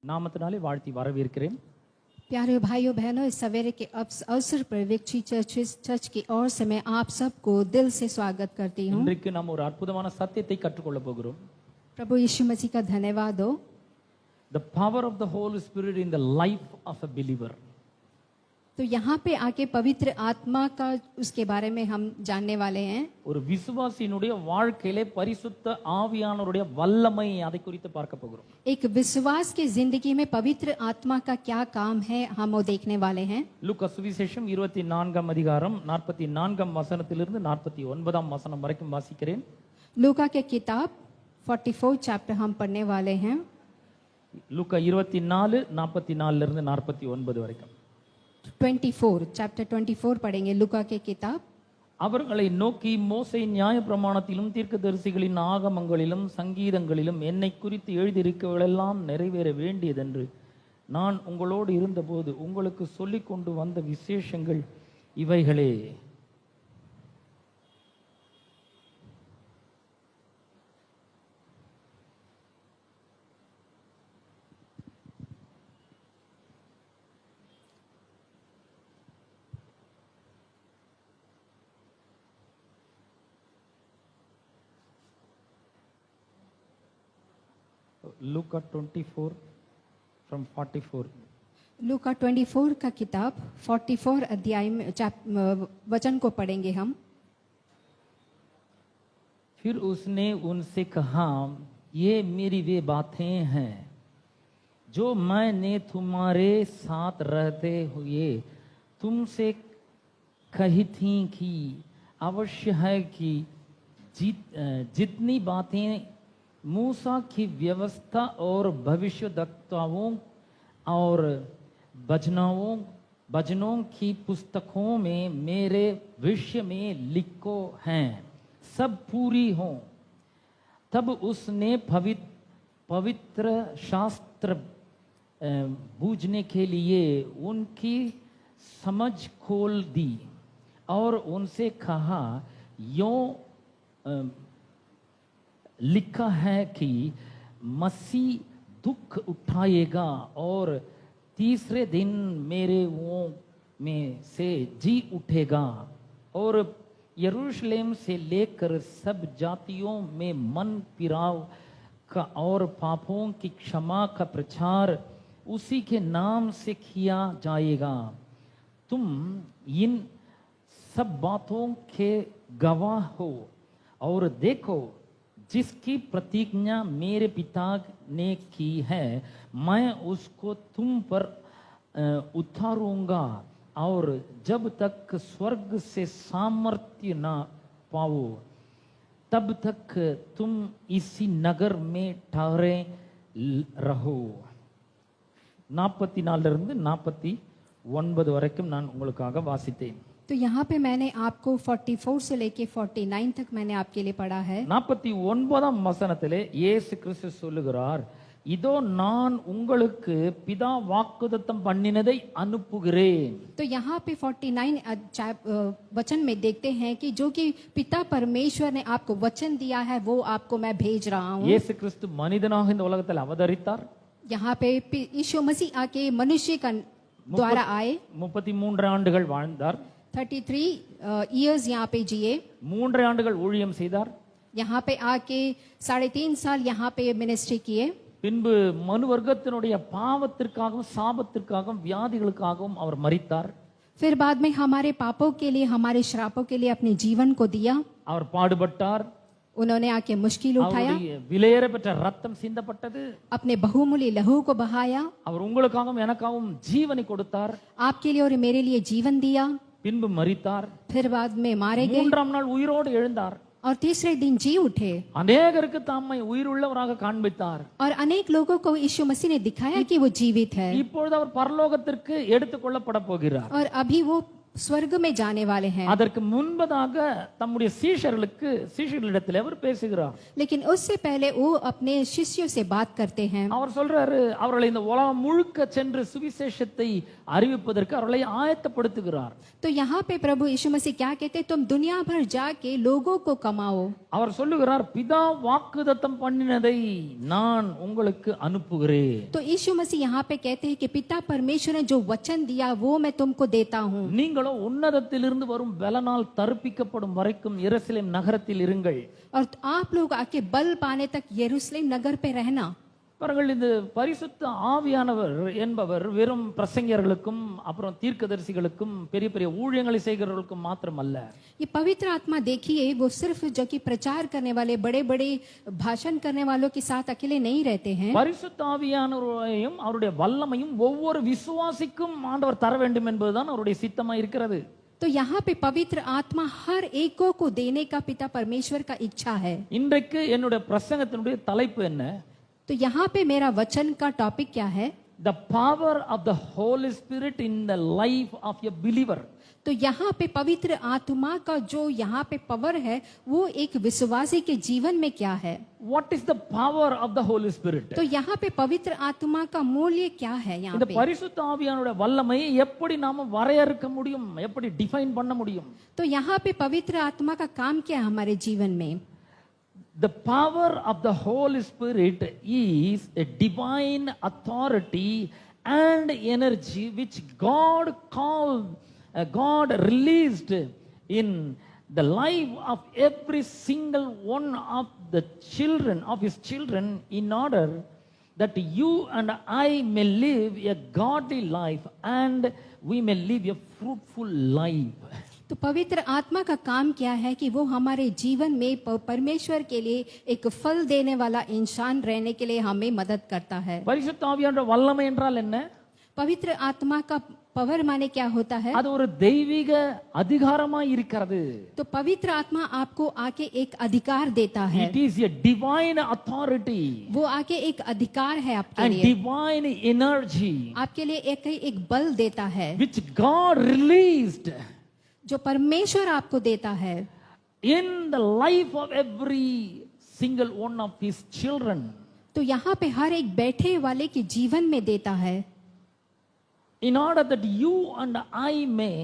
நாமத்தினாலே வாழ்த்தி வரவேற்கிறேன். प्यारे भाइयों बहनों, इस सवेरे के अवसर पर विक्ट्री चर्च की ओर से मैं आप सबको दिल से स्वागत करती हूँ. இன்றைக்கு நாம் ஒரு அற்புதமான சத்தியத்தை கற்றுக்கொள்ள போகிறோம். प्रभु यीशु मसीह का धन्यवाद हो. The power of the Holy Spirit in the life of a believer. तो यहाँ पे आके पवित्र आत्मा का उसके बारे में हम जानने वाले हैं. ஒரு விசுவாசியினுடைய வாழ்க்கையிலே பரிசுத்த ஆவியானவருடைய வல்லமை அதை குறித்து பார்க்க போகிறோம். एक विश्वास की जिंदगी में पवित्र आत्मा का क्या काम है हम वो देखने वाले हैं. லூக்கா சுவிசேஷம் 24ஆம் அதிகாரம் 44ஆம் வசனத்திலிருந்து 49ஆம் வசனம் வரைக்கும் வாசிக்கிறேன். लूका के किताब 44 चैप्टर हम पढ़ने वाले हैं. லூக்கா 24 44 இருந்து 49 வரைக்கும். 24 चैप्टर 24 पढ़ेंगे लूका के किताब. அவர்களை நோக்கி, மோசே நியாயப்பிரமாணத்திலும் தீர்க்கதரிசிகளின் ஆகமங்களிலும் சங்கீதங்களிலும் என்னை குறித்து எழுதியிருக்கவெல்லாம் நிறைவேற வேண்டியதென்று நான் உங்களோடு இருந்தபோது உங்களுக்கு சொல்லிக் கொண்டு வந்த விசேஷங்கள் இவைகளே. Luke 24 from 44. लूका 24 का किताब 44 अध्याय में वचन को पढ़ेंगे हम. फिर उसने उनसे कहा, ये मेरी वे बातें हैं जो मैंने तुम्हारे साथ रहते हुए तुमसे कही थी कि अवश्य है कि जितनी बातें मूसा की व्यवस्था और भविष्यद्वक्ताओं और भजनों की पुस्तकों में मेरे विषय में लिखो हैं सब पूरी हों. तब उसने पवित्र शास्त्र बूझने के लिए उनकी समझ खोल दी और उनसे कहा, यों लिखा है कि मसीह दुख उठाएगा और तीसरे दिन मेरे मुंह में से जी उठेगा और यरूशलेम से लेकर सब जातियों में मन फिराव का और पापों की क्षमा का प्रचार उसी के नाम से किया जाएगा. तुम इन सब बातों के गवाह हो. और देखो, जिसकी प्रतिज्ञा मेरे पिता ने की है मैं उसको तुम पर उतारूंगा और जब तक स्वर्ग से सामर्थ्य न पाओ तब तक तुम इसी नगर में ठहरे रहो. 44 இருந்து 49 வரைக்கும் நான் உங்களுக்காக வாசித்தேன். तो यहाँ पे मैंने आपको 44 से लेके 49 तक मैंने आपके लिए पढ़ा है. 49ஆம் வசனத்திலே இயேசு கிறிஸ்து சொல்லுகிறார், இதோ நான் உங்களுக்கு பிதா வாக்குத்தத்தம் பண்ணினதை அனுப்புகிறேன். तो यहाँ पे 49 वचन में देखते हैं कि जो कि पिता परमेश्वर ने आपको वचन दिया है वो आपको मैं भेज रहा हूँ. இயேசு கிறிஸ்து மனிதனாக இந்த உலகத்தில் அவதரித்தார். यहाँ पे यीशु मसीह आके मनुष्य का द्वारा आए. 33 ஆண்டுகள் வாழ்ந்தார். 33 इयर्स यहाँ पे जिए. 3 ஆண்டுகள் ஊழியம் செய்தார். यहाँ पे आके 3.5 साल यहाँ पे मिनिस्ट्री किए. பின்பு மனு வர்க்கத்தினுடைய பாவத்திற்காகவும் சாபத்திற்காகவும் வியாதிகளுக்காகவும் அவர் மரித்தார். फिर बाद में हमारे पापों के लिए हमारे श्रापों के लिए अपने जीवन को दिया. அவர் பாடுபட்டார். उन्होंने आके मुश्किल उठाया. விலையேற பெற்ற ரத்தம் சிந்தப்பட்டது. अपने बहुमूल्य लहू को बहाया. அவர் உங்களுக்காகவும் எனக்காகவும் ஜீவனை கொடுத்தார். आपके लिए और मेरे लिए जीवन दिया. பின்பு மரித்தார். फिर बाद में मारे गए. 3ஆம் நாள் உயிரோடு எழுந்தார். और तीसरे दिन जी उठे. अनेकருக்கு தம்மை உயிருள்ளவராக காண்பித்தார். और अनेक लोगों को यीशु मसीह ने दिखाया कि वो जीवित है. இப்பொழுது அவர் பரலோகத்திற்கு எடுத்துக்கொள்ளப்பட போகிறார். और अभी वो स्वर्ग में जाने वाले हैं। அதற்கு முன்பதாக தம்முடைய சீஷர்களிடத்தில் அவர் பேசுகிறார். लेकिन उससे पहले वो अपने शिष्यों से बात करते हैं। அவர் சொல்றாரு, அவர்களை இந்த உலகம் முழுக்க சென்று சுவிசேஷத்தை அறிவிப்பதற்கு அவர்களை ஆயத்தப்படுத்துகிறார். तो यहाँ पे प्रभु यीशु मसीह क्या कहते हैं, तुम दुनिया भर जाके लोगों को कमाओ। அவர் சொல்லுகிறார், பிதா வாக்குத்தத்தம் பண்ணினதை நான் உங்களுக்கு அனுப்புகிறேன். तो यीशु मसीह यहाँ पे कहते हैं कि पिता परमेश्वर ने जो वचन दिया वो मैं तुमको देता हूँ। நீங்களோ உன்னதத்திலிருந்து வரும் பலனால் தரிப்பிக்கப்படும் வரைக்கும் எருசலேம் நகரத்தில் இருங்கள். और आप लोग आके बल पाने तक यरूशलेम नगर पे रहना। பாருங்கள், இந்த பரிசுத்த ஆவியானவர் என்பவர் வெறும் பிரசங்கியர்களுக்கும் அப்புறம் தீர்க்கதரிசிகளுக்கும் பெரிய பெரிய ஊழியங்களை செய்கிறவர்களுக்கும் மாத்திரமல்ல. ये पवित्र आत्मा देखिए, वो सिर्फ जो कि प्रचार करने वाले बड़े बड़े भाषण करने वालों के साथ अकेले नहीं रहते हैं। பரிசுத்த ஆவியானவரையும் அவருடைய வல்லமையும் ஒவ்வொரு விசுவாசிக்கும் ஆண்டவர் தர வேண்டும் என்பதுதான் அவருடைய சித்தமா இருக்கிறது. तो यहाँ पे पवित्र आत्मा हर एक को देने का पिता परमेश्वर का इच्छा है। இன்றைக்கு என்னுடைய பிரசங்கத்தினுடைய தலைப்பு என்ன? तो यहाँ पे मेरा वचन का टॉपिक क्या है? The power of the Holy Spirit in the life of a believer. तो यहाँ पे पवित्र आत्मा का जो यहाँ पे पावर है वो एक विश्वासी के जीवन में क्या है? What is the power of the Holy Spirit? तो यहाँ पे पवित्र आत्मा का मूल्य क्या है? यहाँ இந்த पे பரிசுத்த ஆவியானுடைய வல்லமையை எப்படி நாம வரையறுக்க முடியும், எப்படி டிஃபைன் பண்ண முடியும்? तो यहाँ पे पवित्र आत्मा का काम क्या है हमारे जीवन में? The power of the Holy Spirit is a divine authority and energy which God released in the life of every single one of the children of his children in order that you and I may live a godly life and we may live a fruitful life. तो पवित्र आत्मा का काम क्या है कि वो हमारे जीवन में परमेश्वर के लिए एक फल देने वाला इंसान रहने के लिए हमें मदद करता है। பரிசுத்த ஆவியானவருடைய வல்லமை என்றால் என்ன? पवित्र आत्मा का पावर माने क्या होता है? அது ஒரு தெய்வீக அதிகாரமாய் இருக்கிறது. तो पवित्र आत्मा आपको आके एक अधिकार देता है। It is a divine authority वो आके एक अधिकार है आपके and लिए, divine energy आपके लिए एक बल देता है which God released जो परमेश्वर आपको देता है in the life of every single one of his children. तो यहाँ पे हर एक बैठे वाले के जीवन में देता है, In order that you and I may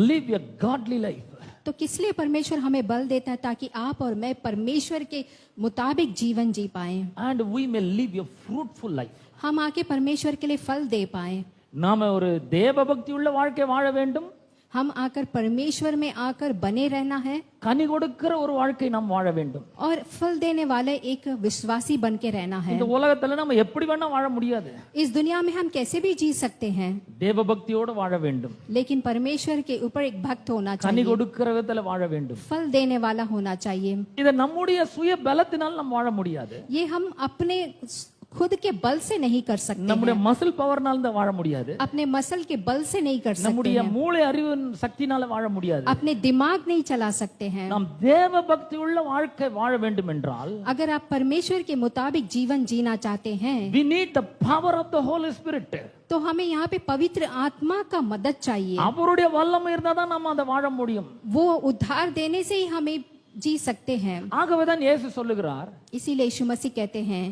live a godly life. तो किस लिए परमेश्वर हमें बल देता है? ताकि आप और मैं परमेश्वर के मुताबिक जीवन जी पाए, And we may live a fruitful life. हम आके परमेश्वर के लिए फल दे पाए। நாம ஒரு தேவ பக்தியுள்ள வாழ்க்கை வாழ வேண்டும். हम आकर परमेश्वर में आकर बने रहना है கனி கொடுக்கிற ஒரு வாழ்க்கை நாம் வாழ வேண்டும். और फल देने वाले एक विश्वासी बन के रहना है। இந்த உலகத்துல நம்ம எப்படி வேணா வாழ முடியாது. इस दुनिया में हम कैसे भी जी सकते हैं, தேவ பக்தியோடு வாழ வேண்டும். लेकिन परमेश्वर के ऊपर एक भक्त होना கனி चाहिए, கொடுக்கிற விதத்துல வாழ வேண்டும். फल देने वाला होना चाहिए। இத நம்முடைய சுய பலத்தினால் நம்ம வாழ முடியாது. ये हम अपने खुद के बल से नहीं कर सकते நம்முடைய हैं, மசில் பவர்னால தான் வாழ முடியாது. अपने मसल के बल से नहीं कर सकते நம்முடைய हैं, மூளை அறிவு சக்தினால வாழ முடியாது. अपने दिमाग नहीं चला सकते हैं। நாம் தேவ பக்தி உள்ள வாழ்க்கை வாழ வேண்டும் என்றால் अगर आप परमेश्वर के मुताबिक जीवन जीना चाहते हैं we need the power of the Holy Spirit. तो हमें यहाँ पे पवित्र आत्मा का मदद चाहिए। அவருடைய வல்லமை இருந்தா தான் நாம அதை வாழ முடியும். वो उद्धार देने से ही हमें जी सकते हैं। ஆகவே தான் இயேசு சொல்லுகிறார், इसीलिए यीशु मसीह कहते हैं,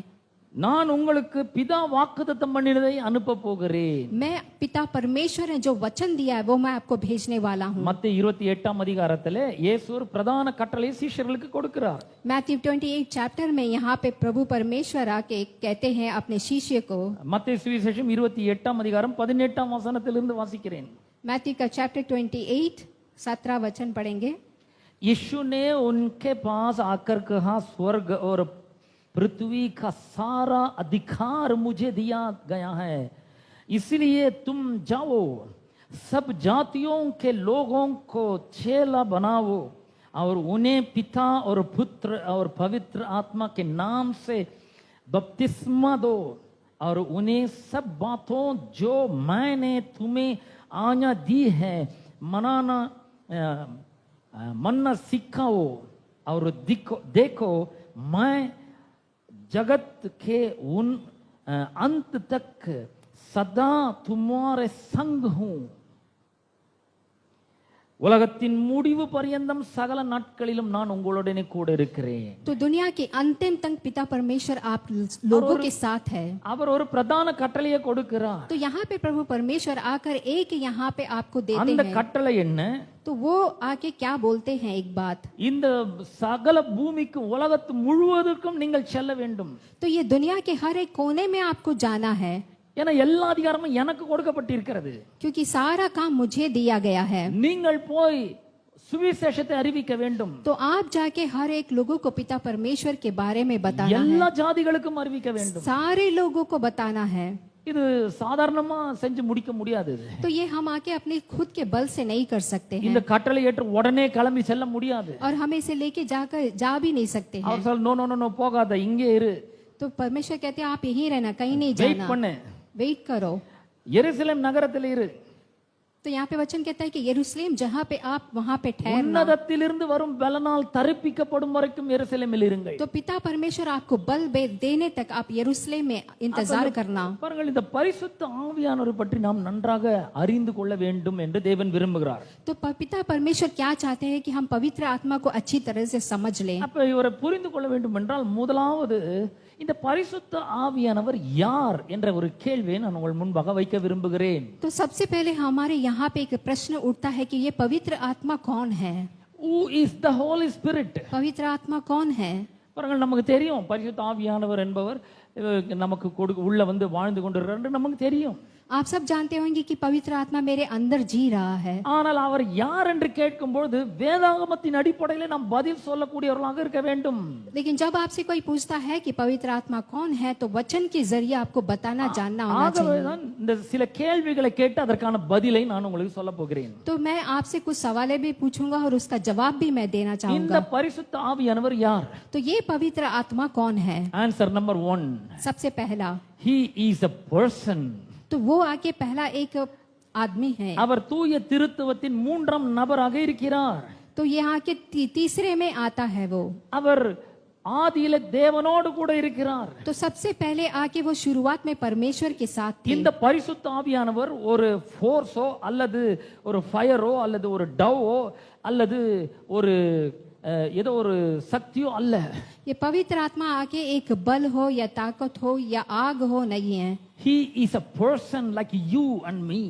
நான் உங்களுக்கு பிதா வாக்குத்தத்தம் பண்ணினதை அனுப்ப போகிறேன். मैं पिता परमेश्वर ने जो वचन दिया है वो मैं आपको भेजने वाला हूँ। மத்தேயு 28ஆம் அதிகாரத்திலே இயேசு ஒரு பிரதான கட்டளையை சீஷர்களுக்கு கொடுக்கிறார். मैथ्यू 28 चैप्टर में यहाँ पे प्रभु परमेश्वर आके कहते हैं अपने शिष्य को, மத்தேயு சுவிசேஷம் 28ஆம் அதிகாரம் 18ஆம் வசனத்திலிருந்து வாசிக்கிறேன். मैथ्यू का चैप्टर 28 17 वचन पढ़ेंगे। यीशु ने उनके पास आकर कहा, स्वर्ग और पृथ्वी का सारा अधिकार मुझे दिया गया है, इसलिए तुम जाओ, सब जातियों के लोगों को चेला बनाओ और उन्हें पिता और पुत्र और पवित्र आत्मा के नाम से बपतिस्मा दो और उन्हें सब बातों जो मैंने तुम्हें आज्ञा दी है मन्ना सिखाओ और देखो मैं जगत के उन अंत तक सदा तुम्हारे संग हूं. உலகத்தின் முடிவு பரியந்தம் சகல நாட்களிலும் நான் உங்களுடனே கூட இருக்கிறேன். तो दुनिया के अंतिम तक पिता परमेश्वर आप लोगों के साथ है. அவர் ஒரு பிரதான கட்டளையை கொடுக்கிறார். तो यहाँ पे प्रभु परमेश्वर आकर एक यहाँ पे आपको देते அந்த हैं. கட்டளை என்ன? तो वो आके क्या बोलते हैं एक बात, இந்த சகல பூமிக்கு உலகத்து முழுவதற்கும் நீங்கள் செல்ல வேண்டும். तो ये दुनिया के हर एक कोने में आपको जाना है, ஏன்னா எல்லா அதிகாரமும் எனக்கு கொடுக்கப்பட்டிருக்கிறது. क्योंकि सारा काम मुझे दिया गया है. நீங்கள் போய் சுவிசேஷத்தை அறிவிக்க வேண்டும். तो आप जाके हर एक लोगों को पिता परमेश्वर के बारे में बताना எல்லா है, ஜாதிகளுக்கும் அறிவிக்க வேண்டும். सारे लोगों को बताना है. இது சாதாரணமா செஞ்சு முடிக்க முடியாது. तो ये हम आके अपने खुद के बल से नहीं कर सकते हैं, இந்த கட்டளை ஏற்று உடனே கிளம்பி செல்ல முடியாது. और हम इसे लेके जाकर जा भी नहीं सकते हैं. அவர் சொல்ல நோ நோ நோ போகாத, இங்கே இரு, तो परमेश्वर कहते हैं आप यहीं रहना, कहीं नहीं வெயிட் जाना, பண்ணு, वेट करो. எருசலேம் நகரத்தில் இரு. तो यहाँ पे वचन कहता है कि यरूशलेम जहाँ पे आप वहाँ पे ठहरना. உன்னதத்திலிருந்து வரும் பலனால் தரிப்பிக்கப்படும் வரைக்கும் எருசலேமில் இருங்கள். तो पिता परमेश्वर आपको बल देने तक आप यरूशलेम में इंतजार करना. பாருங்கள், இந்த பரிசுத்த ஆவியானவரை பற்றி நாம் நன்றாக அறிந்து கொள்ள வேண்டும் என்று தேவன் விரும்புகிறார். तो पिता परमेश्वर क्या चाहते हैं कि हम पवित्र आत्मा को अच्छी तरह से समझ लें. அப்ப இவரை புரிந்து கொள்ள வேண்டும் என்றால் முதலாவது இந்த பரிசுத்த ஆவியானவர் யார் என்ற ஒரு கேள்வியை நான் உங்கள் முன்பாக வைக்க விரும்புகிறேன். तो सबसे पहले हमारे यहाँ पे एक प्रश्न उठता है कि ये पवित्र आत्मा कौन है. Who is the Holy Spirit? पवित्र आत्मा कौन है. பாருங்கள், நமக்கு தெரியும் பரிசுத்த ஆவியானவர் என்பவர் நமக்கு உள்ள வந்து வாழ்ந்து கொண்டிருக்கிறார், நமக்கு தெரியும். आप सब जानते होंगे कि पवित्र आत्मा मेरे अंदर जी रहा है. ஆனால் அவர் யார் என்று கேட்கும்போது வேதாகமத்தின் அடிப்படையில் நாம் பதில் சொல்லக்கூடியவர்களாக இருக்க வேண்டும். लेकिन जब आपसे कोई पूछता है कि पवित्र आत्मा कौन है, तो वचन के जरिए आपको बताना जानना होना चाहिए. ஆகவேதான் இந்த சில கேள்விகளை கேட்டு அதற்கான பதிலை நான் உங்களுக்கு சொல்ல போகிறேன். तो मैं आपसे कुछ सवालें भी पूछूंगा और उसका जवाब भी मैं देना இந்த चाहूंगा. பரிசுத்த ஆவியானவர் யார்? तो ये पवित्र आत्मा कौन है. ஆன்சர் நம்பர் 1, सबसे पहला, he is a person. तो वो आके पहला एक आदमी है. அவர் தூய திருத்துவத்தின் மூன்றாம் நபராக இருக்கிறார். तो यहाँ के तीसरे में आता है वो. அவர் ஆதியில தேவனோடு கூட இருக்கிறார். तो सबसे पहले आके वो शुरुआत में परमेश्वर के साथ थे. இந்த பரிசுத்த ஆவியானவர் ஒரு ஃபோர்ஸோ அல்லது ஒரு ஃபயரோ அல்லது ஒரு டவோ அல்லது ஒரு ஏதோ ஒரு சக்தியோ அல்ல. ये पवित्र आत्मा आके एक बल हो या ताकत हो या आग हो नहीं है. He is a person like you and me.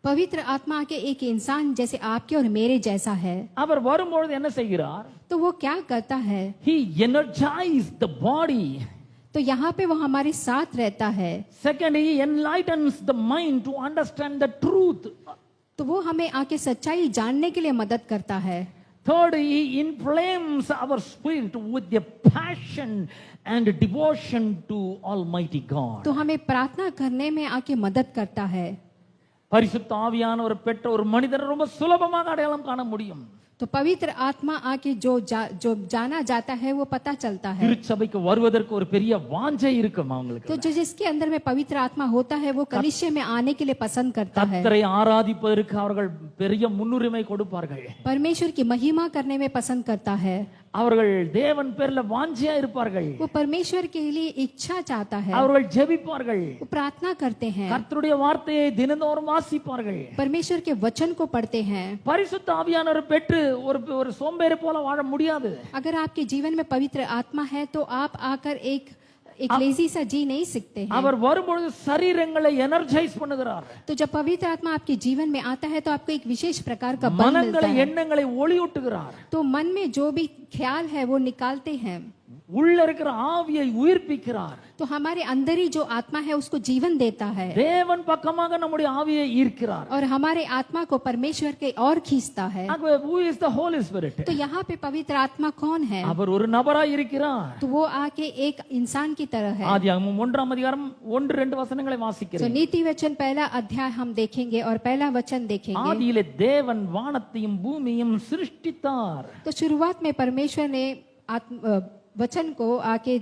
पवित्र आत्मा आके एक इंसान जैसे आपके और मेरे जैसा है. அவர் வரும்பொழுது என்ன செய்கிறார்? तो वो क्या करता है. He energizes the body. तो यहाँ पे वो हमारे साथ रहता है. Second, he enlightens the mind to understand the truth. तो वो हमें आके सच्चाई जानने के लिए मदद करता है. Third, he inflames our spirit with the passion and devotion to Almighty God. तो हमें प्रार्थना करने में आके मदद करता है. பரிசுத்த ஆவியானவர் பெற்ற ஒரு மனிதரை ரொம்ப சுலபமாக அடையாளம் காண முடியும். तो पवित्र आत्मा आके जो जाना जाता है वो पता चलता है. திருச்சபைக்கு வருவதற்கு ஒரு பெரிய வாஞ்சை இருக்கும் அவங்களுக்கு. तो जो जिसके अंदर में पवित्र आत्मा होता है वो कलीसिया में आने के लिए पसंद करता है. கர்த்தரை ஆராதிப்பதற்கு அவர்கள் பெரிய முன்னுரிமை கொடுப்பார்கள். परमेश्वर की महिमा करने में पसंद करता है. அவர்கள் தேவன் பேர்ல வாஞ்சையா இருப்பார்கள். वो परमेश्वर के लिए इच्छा चाहता है. அவர்கள் ஜெபிப்பார்கள். वो प्रार्थना करते हैं. கர்த்தருடைய வார்த்தையை தினந்தோறும் வாசிப்பார்கள். परमेश्वर के वचन को पढ़ते हैं. பரிசுத்த ஆவியானவர் பெற்று ஒரு சோம்பேறி போல வாழ முடியாது. अगर आपके जीवन में पवित्र आत्मा है तो आप आकर एक लेजी सा जी नहीं सकते हैं. அவர் வரும்பொழுது சரீரங்களை எனர்ஜைஸ் பண்ணுகிறார். तो जब पवित्र आत्मा आपके जीवन में आता है तो आपको एक विशेष प्रकार का बल मिलता மனங்களை है. எண்ணங்களை ஒளியூட்டுகிறார். तो मन में जो भी ख्याल है वो निकालते हैं. உள்ள இருக்கிற ஆவியை உயிர்ப்பிக்கிறார். तो हमारे अंदर ही जो आत्मा है उसको जीवन देता है தேவன் பக்கமாக நம்முடைய ஆவியை ஈர்க்கிறார். और हमारे आत्मा को परमेश्वर के और खींचता है. ஆகவே who is the Holy Spirit? तो यहाँ पे पवित्र आत्मा कौन है. அவர் ஒரு நபராய் இருக்கிறார். तो वो आके एक इंसान की तरह है. ஆதியாகமம் 1ஆம் அதிகாரம் 1-2 வசனங்களை तो வாசிக்கிறேன். नीति वचन पहला अध्याय हम देखेंगे और पहला वचन देखेंगे. ஆதியிலே தேவன் வானத்தையும் பூமியையும் சிருஷ்டித்தார். तो शुरुआत में परमेश्वर ने वचन को आके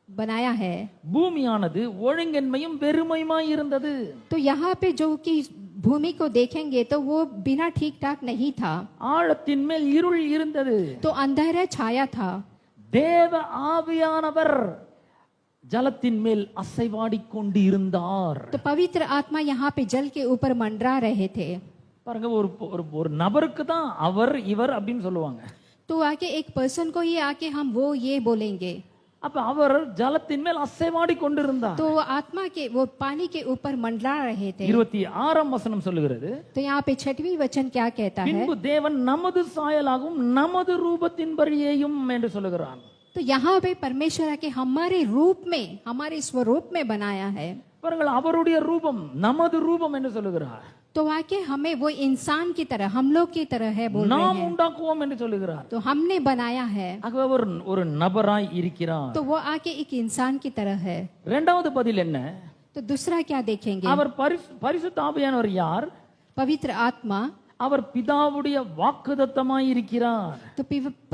बनाया है. பூமியானது ஒழுங்கின்மையும் வெறுமையுமாய் இருந்தது. तो यहाँ पे जो कि भूमि को देखेंगे तो वो बिना ठीक ठाक नहीं था. ஆழத்தின் மேல் இருள் இருந்தது. तो अंधेरा छाया था. தேவ ஆவியானவர் ஜலத்தின் மேல் அசைவாடிக் கொண்டு இருந்தார். तो पवित्र आत्मा यहाँ पे जल के ऊपर मंडरा रहे थे. பாருங்க, ஒரு ஒரு ஒரு நபருக்கு தான் அவர் இவர் அப்படின்னு சொல்லுவாங்க. तो आके एक पर्सन को ही आके हम वो ये बोलेंगे। அப்ப அவர் ஜலத்தின் மேல் அசைவாடி கொண்டிருந்தார். तो वो आत्मा के वो पानी के ऊपर मंडरा रहे थे। 26ஆம் வசனம் சொல்லுகிறது, तो यहाँ पे 6वीं वचन क्या कहता है? பின்பு தேவன் நமது சாயலாகவும் நமது ரூபத்தின்படியேயும் என்று சொல்லுகிறான். तो यहाँ पे परमेश्वर आके हमारे रूप में, हमारे स्वरूप में बनाया है। பாருங்கள், அவருடைய ரூபம் நமது ரூபம் என்று சொல்லுகிறார். तो आके हमें वो इंसान की तरह, हम लोग की तरह है बोल रहे நாம் हैं। உண்டாக்குவோம் என்று சொல்லுகிறார். तो हमने बनाया है, ஆகவே ஒரு நபராய் இருக்கிறார். तो वो आके एक इंसान की तरह है। இரண்டாவது பதில் என்ன? तो दूसरा क्या देखेंगे? அவர் பரிசுத்த ஆவியானவர் யார்? पवित्र आत्मा। அவர் பிதாவுடைய வாக்குத்தத்தமாய் இருக்கிறார். तो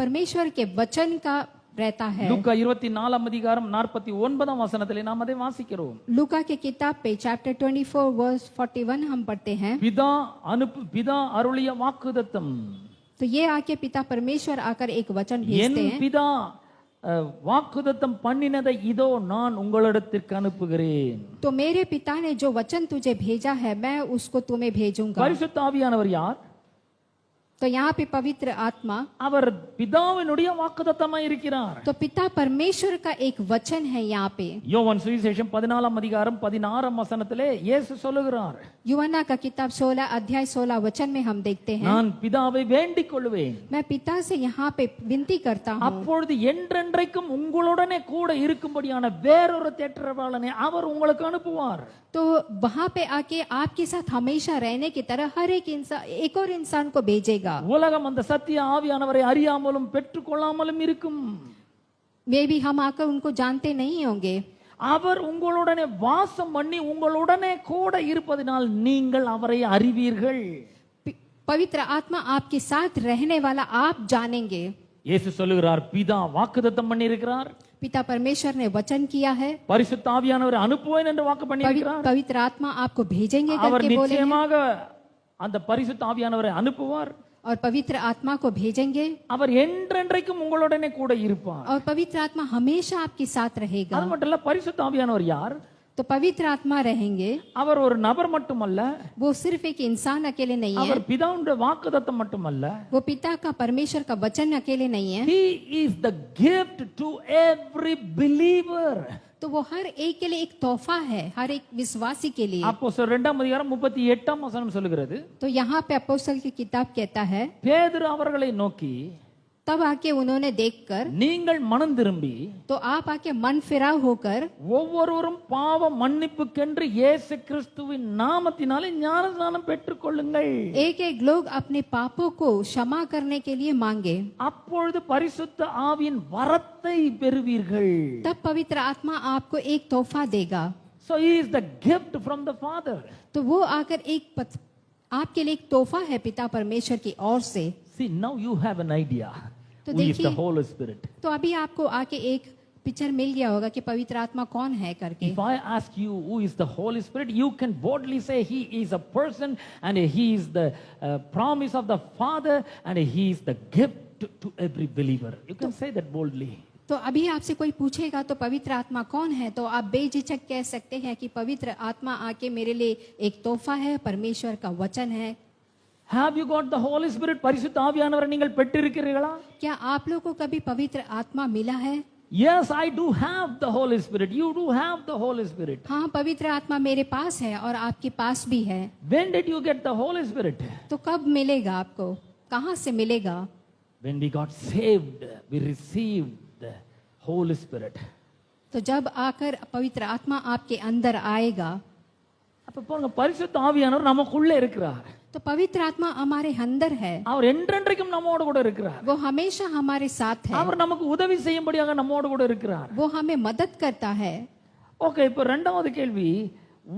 परमेश्वर के वचन का रहता है। லூக்கா 24ஆம் அதிகாரம் 49ஆம் வசனத்திலே நாம் அதை வாசிக்கிறோம். लूका के किताब पे चैप्टर 24 वर्स 41 हम पढ़ते हैं। பிதா அருளிய வாக்குத்தத்தம். तो ये आके पिता परमेश्वर आकर एक वचन என் भेजते हैं। பிதா வாக்குத்தத்தம் பண்ணினதை இதோ நான் உங்களிடத்திற்கு அனுப்புகிறேன். तो मेरे पिता ने जो वचन तुझे भेजा है मैं उसको तुम्हें भेजूंगा। பரிசுத்த ஆவியானவர் யார்? तो यहाँ पे पवित्र आत्मा, அவர் பிதாவினுடைய வாக்குத்தத்தமாய் இருக்கிறார். तो पिता परमेश्वर का एक वचन है। यहाँ पे யோவான் சுவிசேஷம் 14ஆம் அதிகாரம் 16ஆம் வசனத்திலே இயேசு சொல்லுகிறார், यूहन्ना का किताब 16 अध्याय 16 वचन में हम देखते हैं, நான் பிதாவை வேண்டிக் கொள்வேன், मैं पिता से यहाँ पे विनती करता हूँ, அப்பொழுது என்றென்றைக்கும் உங்களுடனே கூட இருக்கும்படியான வேறொரு தேற்றவாளனை அவர் உங்களுக்கு அனுப்புவார். तो वहां पे आके आपके साथ हमेशा रहने की तरह हर एक इंसान, एक और इंसान को भेजेगा। உலகம் அந்த சத்திய ஆவியானவரை அறியாமலும் பெற்றுக்கொள்ளாமலும் இருக்கும். वे भी हम आकर उनको जानते नहीं होंगे। அவர் உங்களுடனே வாசம் பண்ணி உங்களுடனே கூட இருப்பதினால் நீங்கள் அவரை அறிவீர்கள். पवित्र आत्मा आपके साथ रहने वाला आप जानेंगे। இயேசு சொல்லுகிறார், பிதா வாக்குத்தத்தம் பண்ணி இருக்கிறார், पिता परमेश्वर ने वचन किया है, பரிசுத்த ஆவியானவரை அனுப்புவேன் என்று வாக்கு பண்ணி இருக்கிறார். पवित्र आत्मा आपको भेजेंगे அவர் करके बोले हैं, நிச்சயமாக அந்த பரிசுத்த ஆவியானவரை அனுப்புவார். और पवित्र आत्मा को भेजेंगे, அவர் என்றென்றைக்கும் உங்களுடனே கூட இருப்பார். और पवित्र आत्मा हमेशा आपके साथ रहेगा। அது மட்டும் இல்ல, பரிசுத்த ஆவியானவர் யார்? तो पवित्र आत्मा रहेंगे, அவர் ஒரு நபர் மட்டுமல்ல, वो सिर्फ एक इंसान अकेले नहीं है, அவர் பிதாவுடைய வாக்குத்தத்தம் மட்டுமல்ல, वो पिता का परमेश्वर का वचन अकेले नहीं है, he is the gift to every believer. तो वो हर एक के लिए एक तोहफा है, हर एक विश्वासी के लिए। அப்போஸ்தலர் 2ஆம் அதிகாரம் 38ஆம் வசனம் சொல்லுகிறது, तो यहाँ पे अपोस्तल की किताब कहता है, பேதுரு அவர்களை நோக்கி, तब आके उन्होंने देखकर, நீங்கள் மனம் திரும்பி तो आप आके मन फिराव होकर ஒவ்வொருவரும் பாவ மன்னிப்புக்கென்று இயேசு கிறிஸ்துவின் நாமத்தினாலே ஞானஸ்நானம் பெற்றுக்கொள்ளுங்கள். एक एक लोग अपने पापों को क्षमा करने के लिए मांगे, அப்பொழுது பரிசுத்த ஆவியின் வரத்தை பெறுவீர்கள். तब पवित्र आत्मा आपको एक तोहफा देगा। So he is the gift from the Father. तो वो आकर आपके लिए एक तोहफा है पिता परमेश्वर की ओर से। See, now you have an idea. तो Who is देखिए, the Holy Spirit? तो अभी आपको आके एक पिक्चर मिल गया होगा कि पवित्र आत्मा कौन है करके। If I ask you who is the Holy Spirit, you can boldly say he is a person and he is the promise of the Father and he is the gift to every believer. You can say that boldly. तो अभी आपसे कोई पूछेगा तो पवित्र आत्मा कौन है, तो आप बेझिझक कह सकते हैं कि पवित्र आत्मा आके मेरे लिए एक तोहफा है, परमेश्वर का वचन है। Have you got the Holy Spirit? பரிசுத்த ஆவியானவரை நீங்கள் பெற்றிருக்கிறீர்களா? क्या आप लोगों को कभी पवित्र आत्मा मिला है? Yes, I do have the Holy Spirit. You do have the Holy Spirit. हाँ, पवित्र आत्मा मेरे पास है और आपके पास भी है। When did you get the Holy Spirit? तो कब मिलेगा आपको, कहाँ से मिलेगा? When we got saved, we received the Holy Spirit. तो जब आकर पवित्र आत्मा आपके अंदर आएगा, அப்ப பாருங்க, பரிசுத்த ஆவியானவர் நமக்குள்ள இருக்கிறார். तो पवित्र आत्मा हमारे अंदर है, அவர் என்றென்றைக்கும் நம்மோடு கூட இருக்கிறார். वो हमेशा हमारे साथ है, அவர் நமக்கு உதவி செய்யும்படியாக நம்மோடு கூட இருக்கிறார். वो हमें मदद करता है। ஓகே, இப்போ இரண்டாவது கேள்வி,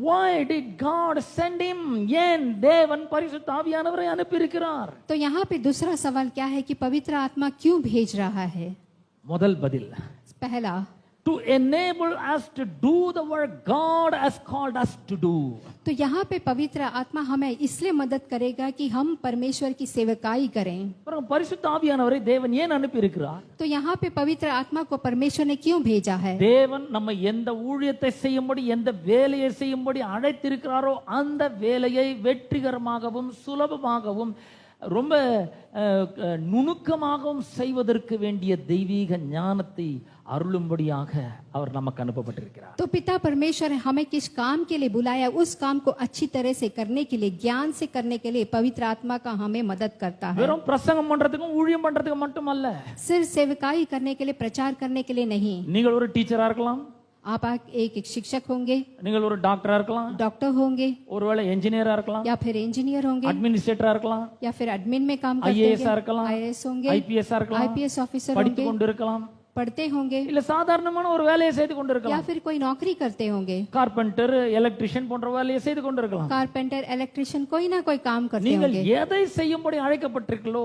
why did God send him? ஏன் தேவன் பரிசுத்த ஆவியானவரை அனுப்பி இருக்கிறார்? तो यहाँ पे दूसरा सवाल क्या है कि पवित्र आत्मा क्यों भेज रहा है? முதல் பதில், पहला, to enable us to do the work God has called us to do. तो यहाँ पे पवित्र आत्मा हमें इसलिए मदद करेगा कि हम परमेश्वर की सेवकाई करें। பாருங்க, பரிசுத்த ஆவியானவரை தேவன் ஏன் அனுப்பி இருக்கிறார்? तो यहाँ पे पवित्र आत्मा को परमेश्वर ने क्यों भेजा है? தேவன் நம்ம எந்த ஊழியத்தை செய்யும்படி எந்த வேலையை செய்யும்படி அழைத்திருக்கிறாரோ அந்த வேலையை வெற்றிகரமாகவும் சுலபமாகவும் ரொம்ப நுணுக்கமாகவும் செய்வதற்கு வேண்டிய தெய்வீக ஞானத்தை அருளும்படியாக அவர் நமக்கு அனுப்பப்பட்டிருக்கிறார். तो पिता परमेश्वर ने हमें किस काम के लिए बुलाया, उस काम को अच्छी तरह से करने के लिए, ज्ञान से करने के लिए पवित्र आत्मा का हमें मदद करता है। வெறும் பிரசங்கம் பண்றதுக்கும் ஊழியம் பண்றதுக்கும் மட்டுமல்ல, सिर्फ सेवकाई करने के लिए, प्रचार करने के लिए नहीं। நீங்கள் ஒரு டீச்சரா இருக்கலாம், आप एक शिक्षक होंगे, நீங்கள் ஒரு டாக்டரா இருக்கலாம், डॉक्टर होंगे, ஒருவேளை என்ஜினியரா இருக்கலாம், या फिर इंजीनियर होंगे, அட்மினிஸ்ட்ரேட்டரா இருக்கலாம், या फिर एडमिन में काम करते ஐஏஎஸ் हैं, இருக்கலாம், आईएएस होंगे, ஐபிஎஸ் இருக்கலாம், आईपीएस ऑफिसर படித்து होंगे, கொண்டு இருக்கலாம், पढ़ते होंगे, இல்ல சாதாரணமான ஒரு வேலையை செய்து கொண்டு या இருக்கலாம். फिर कोई नौकरी करते होंगे, கார்பெண்டர், எலக்ட்ரிஷியன் போன்ற வேலையை செய்து கொண்டு இருக்கலாம். कारपेंटर, इलेक्ट्रिशियन, कोई ना कोई काम करते நீங்கள் होंगे। எதை செய்யும்படி அழைக்கப்பட்டிருக்கீங்களோ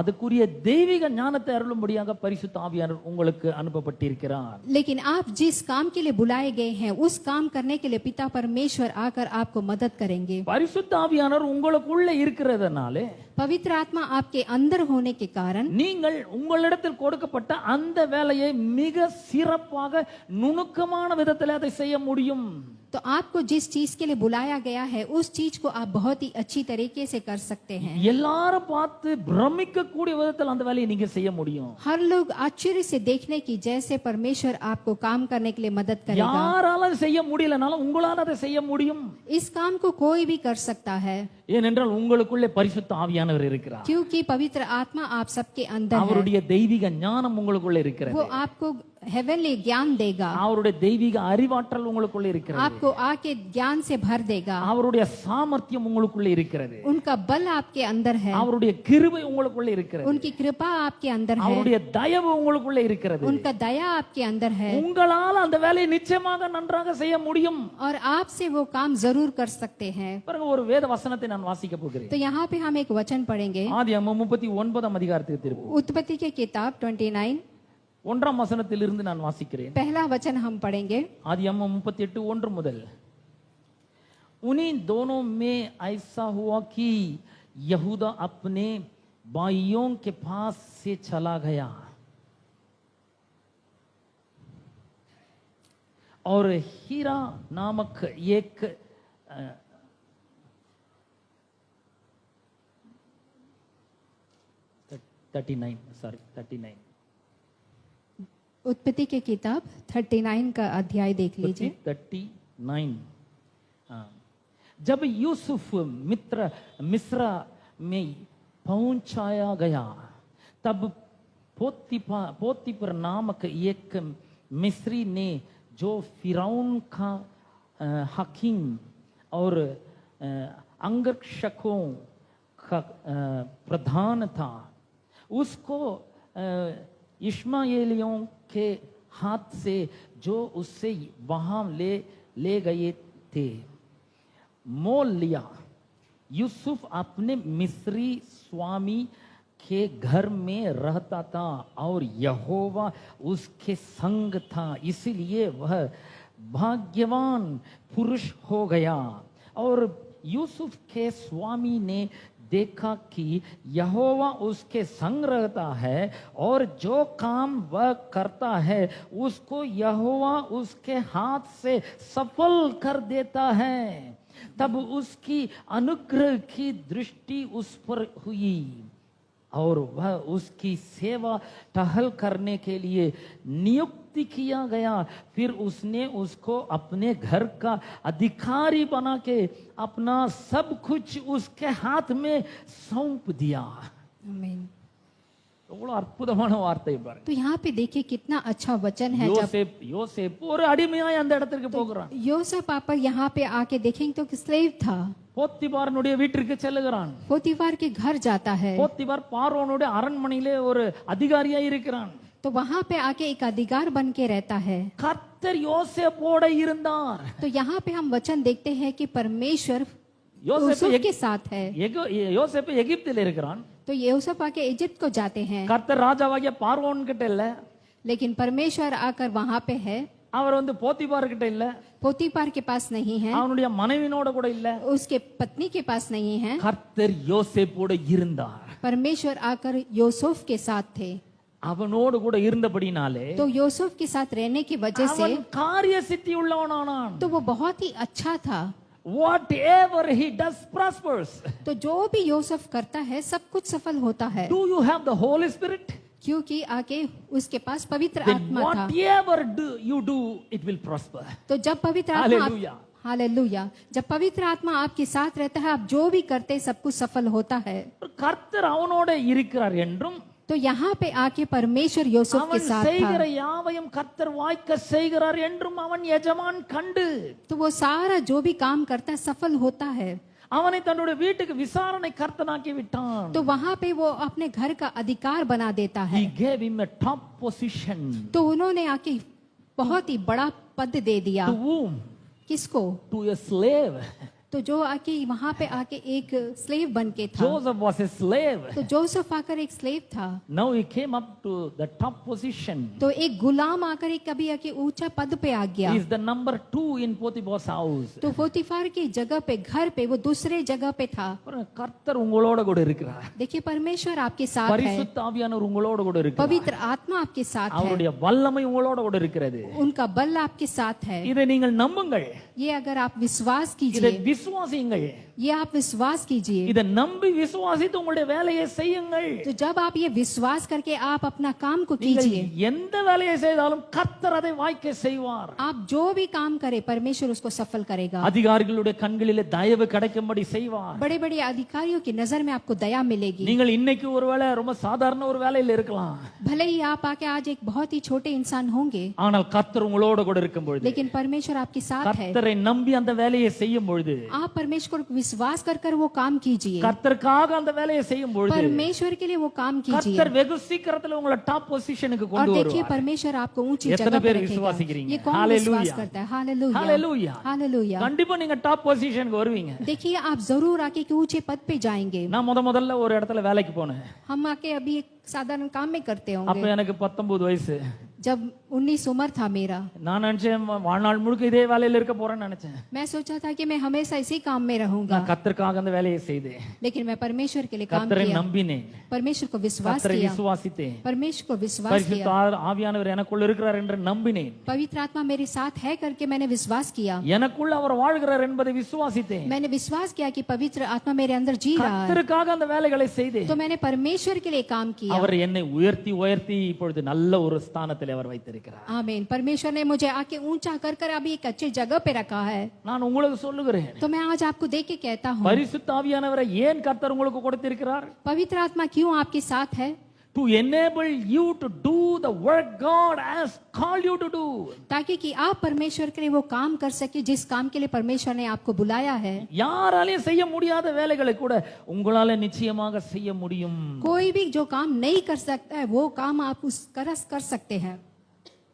அதுக்குரிய தெய்வீக ஞானத்தை அருளும்படியாக பரிசுத்த ஆவியானவர் உங்களுக்கு அனுப்பப்பட்டிருக்கிறார். लेकिन आप जिस काम के लिए बुलाए गए हैं, उस काम करने के लिए पिता परमेश्वर आकर आपको मदद करेंगे। பரிசுத்த ஆவியானவர் உங்களுக்குள்ள இருக்கிறதுனாலே पवित्र आत्मा आपके अंदर होने के कारण நீங்கள் உங்களிடத்தில் கொடுக்கப்பட்ட அந்த வேலையை மிக சிறப்பாக நுணுக்கமான விதத்தில் அதை செய்ய முடியும். तो आपको जिस चीज के लिए बुलाया गया है, उस चीज को आप बहुत ही अच्छी तरीके से कर सकते हैं। எல்லாரும் பார்த்து பிரமிக்க கூடிய விதத்தில் அந்த வேலையை நீங்க செய்ய முடியும். हर लोग आश्चर्य से देखने की जैसे परमेश्वर आपको काम करने के लिए मदद करेगा। யாரால செய்ய முடியலனாலும் உங்களால அதை செய்ய முடியும். इस काम को कोई भी कर सकता है, ஏனென்றால் உங்களுக்குள்ளே பரிசுத்த ஆவியானவர் இருக்கிறார். क्योंकि पवित्र आत्मा आप सबके अंदर है। அவருடைய தெய்வீக ஞானம் உங்களுக்குள்ள இருக்கிறது. वो आपको हेवनली ज्ञान देगा, அவருடைய தெய்வீக அறிவாற்றல் உங்களுக்குள்ள இருக்கிறது. आपको आके ज्ञान से भर देगा। அவருடைய சாமர்த்தியம் உங்களுக்குள்ள இருக்கிறது. उनका बल आपके अंदर है, அவருடைய கிருபை உங்களுக்குள்ள இருக்கிறது. उनकी कृपा आपके अंदर है, அவருடைய தயவு உங்களுக்குள்ள இருக்கிறது. उनका दया आपके अंदर है, உங்களால அந்த வேலையை நிச்சயமாக நன்றாக செய்ய முடியும். और आपसे वो काम जरूर कर सकते हैं। பாருங்க, ஒரு வேத வசனத்தை நான் வாசிக்க போகிறேன். तो यहाँ पे हम एक वचन पढ़ेंगे, ஆதியாகமம் 39 அதிகாரத்துக்கு திருப்பி उत्पत्ति के किताब 29 1ஆம் வசனத்திலிருந்து நான் வாசிக்கிறேன். पहला वचन हम पढ़ेंगे। आदियागम 38:1 முதல், उन्हीं दोनों में ऐसा हुआ कि यहूदा अपने भाइयों के पास से चला गया और हीरा नामक एक 39 उत्पत्ति के किताब 39 का अध्याय देख लीजिए। 39 जब यूसुफ मिस्र में पहुंचाया गया, तब पोतीपर नामक एक मिस्री ने, जो फिरौन का हकीम और अंगरक्षकों का प्रधान था, उसको इश्माएलियों के हाथ से जो उससे वहां ले गए थे मोल लिया। यूसुफ अपने मिस्री स्वामी के घर में रहता था और यहोवा उसके संग था, इसलिए वह भाग्यवान पुरुष हो गया। और यूसुफ के स्वामी ने देखा कि यहोवा उसके संग रहता है और जो काम वह करता है उसको यहोवा उसके हाथ से सफल कर देता है। तब उसकी अनुग्रह की दृष्टि उस पर हुई और वह उसकी सेवा टहल करने के लिए नियुक्ति किया गया। फिर उसने उसको अपने घर का अधिकारी बना के अपना सब कुछ उसके हाथ में सौंप दिया। आमीन। எவ்வளவு அற்புதமான வார்த்தை பாருங்க. तो यहाँ पे देखिए कितना अच्छा वचन है। யோசேப் ஒரு அடிமையாய் அந்த இடத்துக்கு போகிறான். योसेफ पापा यहाँ पे आके देखेंगे तो स्लेव था, போத்திபாரனுடைய வீட்டிற்கு செல்லுகிறான். पोतीफार के घर जाता है, போத்திபார் பார்வோனுடைய அரண்மனையிலே ஒரு அதிகாரியாய் இருக்கிறான். तो वहाँ पे आके एक अधिकार बन के रहता है। கர்த்தர் யோசேப்போட இருந்தார். तो यहाँ पे हम वचन देखते हैं कि परमेश्वर யோசேப்பு यूसुफ के साथ है। யோசேப்பு எகிப்தில் இருக்கிறான். तो यूसुफ आके इजिप्ट को जाते हैं, கர்த்தர் ராஜாவாகிய பார்வோன் கிட்ட இல்ல, लेकिन परमेश्वर आकर वहां पे है, அவர் வந்து போத்திபார் கிட்ட இல்ல, पोतीपार के पास नहीं है, அவனுடைய மனைவினோட கூட இல்ல, उसके पत्नी के पास नहीं है। கர்த்தர் யோசேப்போட இருந்தார். परमेश्वर आकर यूसुफ के साथ थे, அவனோடு கூட இருந்தபடினாலே तो यूसुफ के साथ रहने की वजह से அவன் காரிய சித்தி உள்ளவனானான். तो वो बहुत ही अच्छा था। Whatever he does prospers. तो जो भी यूसुफ करता है सब कुछ सफल होता है, Do you have the Holy Spirit? क्योंकि आके उसके पास पवित्र Then आत्मा था। whatever you do, it will prosper. तो जब पवित्र आत्मा Hallelujah. हालेलुया, जब पवित्र आत्मा आपके साथ रहता है, आप जो भी करते सब कुछ सफल होता है। கர்த்தர் அவனோட இருக்கிறார் என்றும் तो यहाँ पे आके परमेश्वर यूसुफ के அவன் साथ செய்கிற था, யாவையும் கர்த்தர் வாய்க்க செய்கிறார் என்றும் அவன் எஜமான் கண்டு तो वो सारा जो भी काम करता है सफल होता है। அவனை தன்னுடைய வீட்டுக்கு விசாரணை கர்த்தனாக்கி விட்டான். तो वहां पे वो अपने घर का अधिकार बना देता है। He gave him a top position. तो उन्होंने आके बहुत ही बड़ा पद दे दिया। To whom? किसको? To a slave. तो जो आके वहां पे आके एक स्लेव बन के था। Joseph was a slave. तो जोसेफ आकर एक स्लेव था, Now he came up to the top position. तो एक गुलाम आकर एक कभी आके ऊंचा पद पे आ गया। He is the number 2 in Potiphar's house. तो पोतीफार की जगह पे, घर पे, वो दूसरे जगह पे था। கர்த்தர் உங்களோட கூட இருக்கிறார். देखिए परमेश्वर आपके साथ है, பரிசுத்த ஆவியானவர் உங்களோட கூட இருக்கிறார். पवित्र आत्मा आपके साथ है, அவருடைய வல்லமை உங்களோட கூட இருக்கிறது. उनका बल आपके साथ है। இதை நீங்கள் நம்புங்கள். ये अगर आप विश्वास இதை कीजिए, விசுவாசியுங்கள். ये आप विश्वास कीजिए, இதை நம்பி விசுவாசித்து உங்களுடைய வேலையை செய்யுங்கள். तो जब आप ये विश्वास करके आप अपना काम को நீங்கள் कीजिए, எந்த வேலையை செய்தாலும் கர்த்தர் அதை வாய்க்க செய்வார். आप जो भी काम करे परमेश्वर उसको सफल करेगा। அதிகாரிகளுடைய கண்களிலே தயவு கிடைக்கும்படி செய்வார். बड़े बड़े अधिकारियों की नजर में आपको दया मिलेगी। நீங்கள் இன்னைக்கு ஒருவேளை ரொம்ப சாதாரண ஒரு வேலையில இருக்கலாம், भले ही आप आके आज एक बहुत ही छोटे इंसान होंगे, ஆனால் கர்த்தர் உங்களோட கூட இருக்கும் பொழுது, लेकिन परमेश्वर आपके साथ है। கர்த்தரை நம்பி அந்த வேலையை செய்யும் பொழுது, आप परमेश्वर को विश्वास कर कर वो काम कीजिए, கர்த்தருக்காக அந்த வேலையை செய்யும் பொழுது, परमेश्वर के लिए वो काम कीजिए, கர்த்தர் வெகு சீக்கிரத்துல உங்களை டாப் பொசிஷனுக்கு और கொண்டு देखिए வருவார். परमेश्वर आपको ऊंची எத்தனை जगह पे பேர் रखेगा। விசுவாசிக்கிறீங்க? ये कौन हालेलुया। विश्वास करता है? हालेलुया, ஹalleluya. हालेलुया। கண்டிப்பா நீங்க டாப் பொசிஷனுக்கு வருவீங்க. देखिए आप जरूर आके एक ऊंचे पद पे जाएंगे। நான் முதல்ல ஒரு இடத்துல வேலைக்கு போனேன். हम आके अभी एक साधारण काम में करते அப்ப होंगे। எனக்கு 19 வயசு. जब 19 उम्र था मेरा, நான் நினைச்சேன் வாழ்நாள் முழுக்க இதே வேலையில இருக்க போறேன்னு நினைச்சேன். मैं सोचा था कि मैं हमेशा इसी काम में रहूंगा, நான் கர்த்தருக்காக அந்த வேலையை செய்தேன். लेकिन मैं परमेश्वर के लिए काम கர்த்தரை किया, நம்பினேன், परमेश्वर को विश्वास கர்த்தரை किया, விசுவாசித்தேன், परमेश्वर को विश्वास பரிசுத்த किया, ஆவியானவர் எனக்குள்ள இருக்கிறார் என்று நம்பினேன். पवित्र आत्मा मेरे साथ है करके मैंने विश्वास किया, எனக்குள்ள அவர் வாழ்கிறார் என்பதை விசுவாசித்தேன். मैंने विश्वास किया कि पवित्र आत्मा मेरे अंदर जी रहा है, கர்த்தருக்காக அந்த வேலைகளை செய்தேன். तो मैंने परमेश्वर के लिए काम किया। அவர் என்னை உயர்த்தி இப்பொழுது நல்ல ஒரு ஸ்தானத்தில் அவர் வைத்திருக்கிறார். आमीन। परमेश्वर ने मुझे आके ऊंचा कर कर अभी एक अच्छी जगह पे रखा है। நான் உங்களுக்கு சொல்லுகிறேன், तो मैं आज आपको देख के कहता हूँ, பரிசுத்த ஆவியானவரை ஏன் கர்த்தர் உங்களுக்கு கொடுத்திருக்கிறார்? पवित्र आत्मा क्यों आपके साथ है? To enable you to do the work God has called you to do. ताकि कि आप परमेश्वर के लिए वो काम कर सके जिस काम के लिए परमेश्वर ने आपको बुलाया है। யாராலையும் செய்ய முடியாத வேலைகளை கூட உங்களால நிச்சயமாக செய்ய முடியும். कोई भी जो काम नहीं कर सकता है वो काम आप उस कर सकते हैं।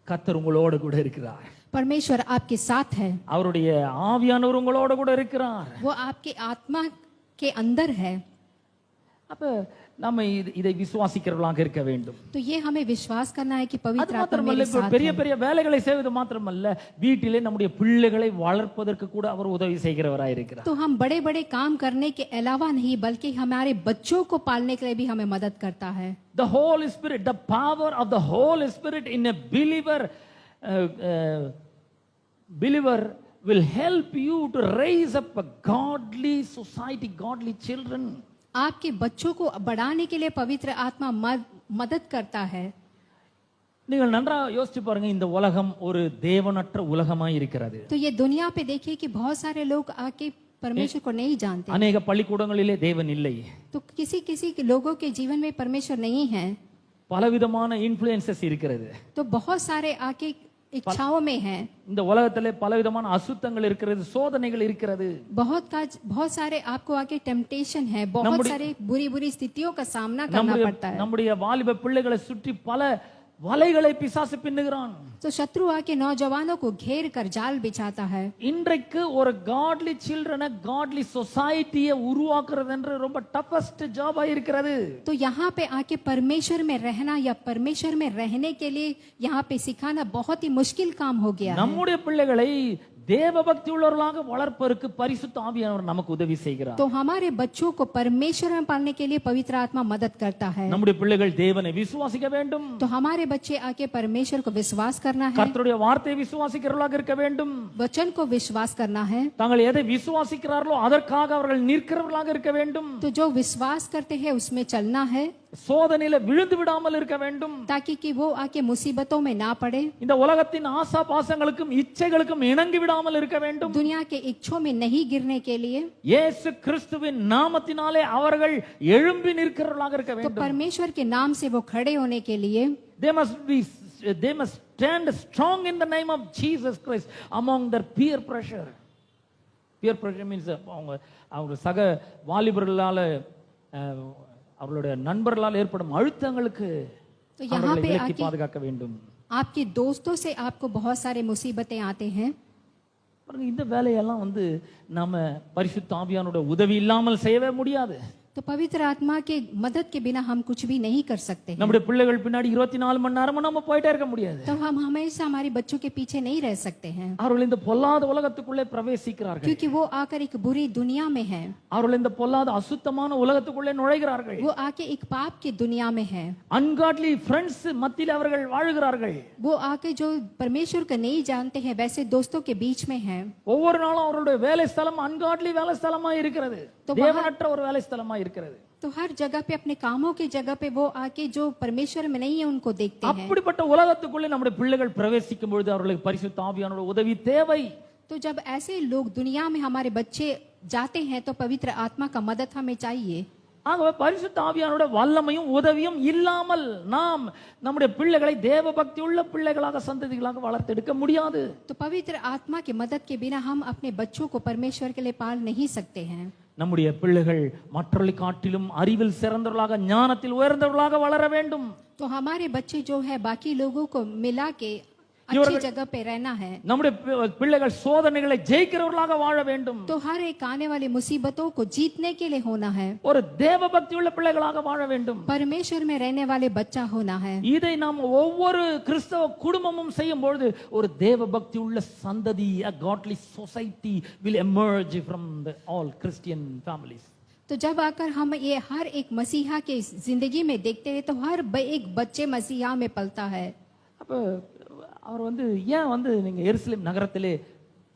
கர்த்தர் உங்களோடு கூட இருக்கிறார். परमेश्वर आपके साथ है, அவருடைய ஆவியானவர் உங்களோடு கூட இருக்கிறார். वो आपके आत्मा के अंदर है। அப்ப நம்ம இதை விசுவாசிக்கிறவர்களாக இருக்க வேண்டும். तो ये हमें विश्वास करना है कि அது पवित्र आत्मा மாத்திரமல்ல, मेरे இப்ப साथ பெரிய है। பெரிய வேலைகளை செய்வது மாத்திரமல்ல, வீட்டிலே நம்முடைய பிள்ளைகளை வளர்ப்பதற்கு கூட அவர் உதவி செய்கிறவராய் இருக்கிறார். तो हम बड़े बड़े काम करने के अलावा नहीं बल्कि हमारे बच्चों को पालने के लिए भी हमें मदद करता है। The Holy Spirit, the power of the Holy Spirit in a believer will help you to raise up a godly society, godly children. आपके बच्चों को बढ़ाने के लिए पवित्र आत्मा मदद करता है। நீங்கள் நன்றா யோசிச்சு பாருங்க, இந்த உலகம் ஒரு தேவனற்ற உலகமாய் இருக்கிறது. तो ये दुनिया पे देखिए कि बहुत सारे लोग आके परमेश्वर को नहीं जानते। अनेक பள்ளிக்கூடங்களிலே தேவன் இல்லை. तो किसी किसी के लोगों के जीवन में परमेश्वर नहीं है। பலவிதமான இன்ஃப்ளூயன்சஸ் இருக்கிறது. तो बहुत सारे आके इच्छाओं में है। இந்த உலகத்திலே பலவிதமான அசுத்தங்கள் இருக்கிறது, சோதனைகள் இருக்கிறது. बहुत सारे आपको आके टेम्पटेशन है, बहुत सारे बुरी बुरी स्थितियों का सामना करना पड़ता है। நம்முடைய வாலிப பிள்ளைகளை சுற்றி பல வலைகளை பிசாசு பின்னுகிறான். तो शत्रु आके नौजवानों को घेर कर जाल बिछाता है। இன்றைக்கு ஒரு காட்லி சில்ட்ரனை காட்லி சொசைட்டியை உருவாக்குறது என்று ரொம்ப டஃபஸ்ட் ஜாபா இருக்கிறது. तो यहाँ पे आके परमेश्वर में रहना या परमेश्वर में रहने के लिए यहाँ पे सिखाना बहुत ही मुश्किल काम हो गया है। நம்முடைய பிள்ளைகளை தேவ பக்தி உள்ளவர்களாக வளர்ப்பதற்கு பரிசுத்த ஆவியானவர் நமக்கு உதவி செய்கிறார். तो हमारे बच्चों को परमेश्वर में पालने के लिए पवित्र आत्मा मदद करता है। நம்முடைய பிள்ளைகள் தேவனை விசுவாசிக்க வேண்டும். तो हमारे बच्चे आके परमेश्वर को विश्वास करना है, கர்த்தருடைய வார்த்தையை விசுவாசிக்கிறவர்களாக இருக்க வேண்டும். वचन को विश्वास करना है। தாங்கள் எதை விசுவாசிக்கிறார்களோ அதற்காக அவர்கள் நிற்கிறவர்களாக இருக்க வேண்டும். तो जो विश्वास करते हैं उसमें चलना है, சோதனையில விழுந்து விடாமல் இருக்க வேண்டும். ताकि कि वो आके मुसीबतों में ना पड़े, இந்த உலகத்தின் ஆசா பாசங்களுக்கும் இச்சைகளுக்கும் இணங்கி விடாமல் இருக்க வேண்டும். दुनिया के इच्छों में नहीं गिरने के लिए। இயேசு கிறிஸ்துவின் நாமத்தினாலே அவர்கள் எழும்பி நிற்கிறவர்களாக இருக்க तो வேண்டும். परमेश्वर के नाम से वो खड़े होने के लिए they must stand strong in the name of Jesus Christ among their peer pressure. Peer pressure means அவங்க சக வாலிபர்களால அவர்களுடைய நண்பர்களால் ஏற்படும் அழுத்தங்களுக்கு तो यहाँ पे விலக்கி आके பாதுகாக்க வேண்டும். आपके दोस्तों से आपको बहुत सारे मुसीबतें आते हैं। பாருங்க, இந்த வேலையெல்லாம் நாம பரிசுத்த ஆவியானோட உதவி இல்லாமல் செய்யவே முடியாது. तो पवित्र आत्मा के मदद के बिना हम कुछ भी नहीं कर सकते हैं। நம்முடைய பிள்ளைகள் பின்னாடி 24 மணி நேரமும் நம்ம போயிட்டே இருக்க முடியாது. तो हम हमेशा हमारे बच्चों के पीछे नहीं रह सकते हैं, அவர்கள் இந்த பொல்லாத உலகத்துக்குள்ளே பிரவேசிக்கிறார்கள். क्योंकि वो आकर एक बुरी दुनिया में है, அவர்கள் இந்த பொல்லாத அசுத்தமான உலகத்துக்குள்ளே நுழைகிறார்கள். वो आके एक पाप की दुनिया में है, அன்காட்லி ஃப்ரெண்ட்ஸ் மத்தியில் அவர்கள் வாழுகிறார்கள். वो आके जो परमेश्वर को नहीं जानते हैं वैसे दोस्तों के बीच में है। ஒவ்வொரு நாளும் அவருடைய வேலை ஸ்தலம் அன்காட்லி வேலை ஸ்தலமா இருக்கிறது, தேவனற்ற ஒரு வேலை ஸ்தலமா இருக்கிறது. तो हर जगह पे अपने कामों की जगह पे वो आके जो परमेश्वर में नहीं है उनको देखते हैं। அப்படிப்பட்ட உலகத்துக்குள்ளே நம்முடைய பிள்ளைகள் பிரவேசிக்கும் பொழுது அவர்களுக்கு பரிசுத்த ஆவியானோட உதவி தேவை. तो जब ऐसे लोग दुनिया में हमारे बच्चे जाते हैं तो पवित्र आत्मा का मदद हमें चाहिए। ஆகவே பரிசுத்த ஆவியானோட வல்லமையும் உதவியும் இல்லாமல் நாம் நம்முடைய பிள்ளைகளை தேவ பக்தி உள்ள பிள்ளைகளாக சந்ததிகளாக வளர்த்தெடுக்க முடியாது. तो पवित्र आत्मा की मदद के बिना हम अपने बच्चों को परमेश्वर के लिए पाल नहीं सकते हैं। நம்முடைய பிள்ளைகள் மற்றவர்களை காட்டிலும் அறிவில் சிறந்தவர்களாக ஞானத்தில் உயர்ந்தவர்களாக வளர வேண்டும். तो हमारे बच्चे जो है बाकी लोगों को मिला के अच्छी जगह पे रहना है। நம்முடைய பிள்ளைகள் சோதனைகளை ஜெயிக்கிறவர்களாக வாழ வேண்டும். तो हर एक आने वाली मुसीबतों को जीतने के लिए होना है, ஒரு தேவ பக்தி உள்ள பிள்ளைகளாக வாழ வேண்டும். परमेश्वर में रहने वाले बच्चा होना है। இதை நாம் ஒவ்வொரு கிறிஸ்தவ குடும்பமும் செய்யும் பொழுது ஒரு தேவ பக்தி உள்ள சந்ததி, a godly society will emerge from all Christian families. तो जब आकर हम ये हर एक मसीहा के जिंदगी में देखते हैं तो हर एक बच्चे मसीहा में पलता है। அப்ப அவர் ஏன் நீங்க எருசலேம் நகரத்திலே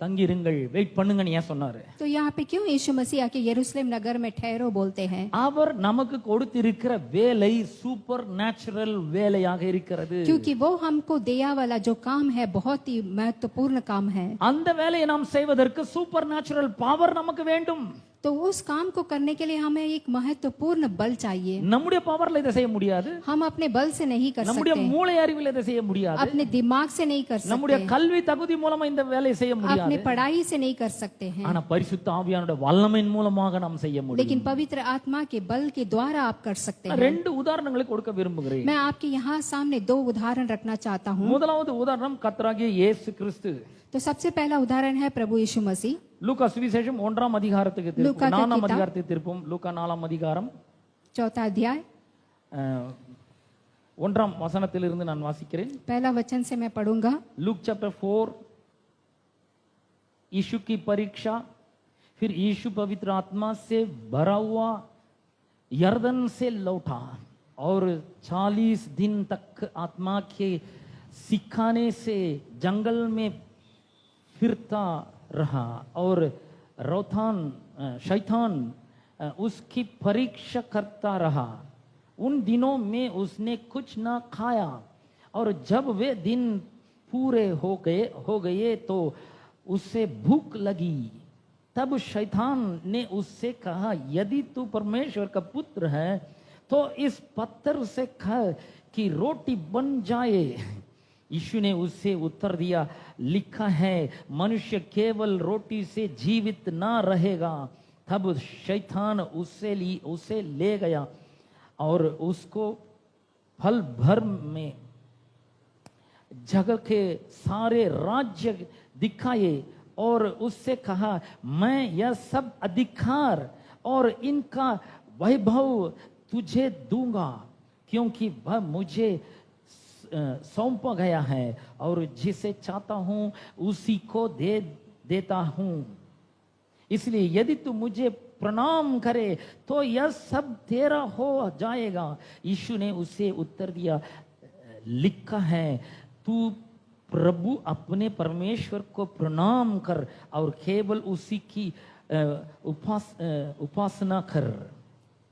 தங்கிருங்கள், வெயிட் பண்ணுங்கன்னு ஏன் சொன்னாரு? तो यहाँ पे क्यों यीशु मसीह आके यरूशलेम नगर में ठहरो बोलते हैं? அவர் நமக்கு கொடுத்திருக்கிற வேலை சூப்பர் நேச்சுரல் வேலையாக இருக்கிறது. क्योंकि वो हमको दिया वाला जो काम है बहुत ही महत्वपूर्ण काम है। அந்த வேலையை நாம் செய்வதற்கு சூப்பர் நேச்சுரல் பவர் நமக்கு வேண்டும். तो उस काम को करने के लिए हमें एक महत्वपूर्ण बल चाहिए। நம்முடைய பவர்ல இதை செய்ய முடியாது, हम अपने बल से नहीं कर நம்முடைய सकते, மூளை அறிவில் இதை செய்ய முடியாது, अपने दिमाग से नहीं कर நம்முடைய सकते, கல்வி தகுதி மூலமா இந்த வேலையை செய்ய முடியாது. अपने पढ़ाई से नहीं कर सकते हैं, ஆனா பரிசுத்த ஆவியானோட வல்லமையின் மூலமாக நாம் செய்ய முடியும். लेकिन पवित्र आत्मा के बल के द्वारा आप कर सकते हैं। ரெண்டு உதாரணங்களை கொடுக்க விரும்புகிறேன். मैं आपके यहाँ सामने दो उदाहरण रखना चाहता हूँ। முதலாவது உதாரணம் கர்த்தராகிய இயேசு கிறிஸ்து. तो सबसे पहला उदाहरण है प्रभु यीशु मसीह। லூக்கா சுவிசேஷம் 1ஆம் அதிகாரத்துக்கு லூக்கா திருப்போம், 4ஆம் கிதாப். அதிகாரத்துக்கு திருப்போம். லூக்கா 4ஆம் அதிகாரம் 4था अध्याय 1ஆம் வசனத்திலிருந்து நான் வாசிக்கிறேன். पहला वचन से मैं पढ़ूंगा। लूक चैप्टर 4, यीशु की परीक्षा। फिर यीशु पवित्र आत्मा से भरा हुआ यर्दन से लौटा और 40 दिन तक आत्मा के सिखाने से जंगल में फिरता रहा और शैतान उसकी परीक्षा करता रहा। उन दिनों में उसने कुछ न खाया और जब वे दिन पूरे हो गए तो उसे भूख लगी। तब शैतान ने उससे कहा, यदि तू परमेश्वर का पुत्र है तो इस पत्थर से कह कि रोटी बन जाए। यीशु ने उससे उत्तर दिया, लिखा है मनुष्य केवल रोटी से जीवित ना रहेगा। तब शैतान उसे ले गया और उसको फल भर में जगत के सारे राज्य दिखाए और उससे कहा, मैं यह सब अधिकार और इनका वैभव तुझे दूंगा, क्योंकि वह मुझे सौंपा गया है और जिसे चाहता हूं उसी को दे देता हूं। इसलिए यदि तू मुझे प्रणाम करे तो यह सब तेरा हो जाएगा। यीशु ने उसे उत्तर दिया, लिखा है, तू प्रभु अपने परमेश्वर को प्रणाम कर और केवल उसी की उपासना कर।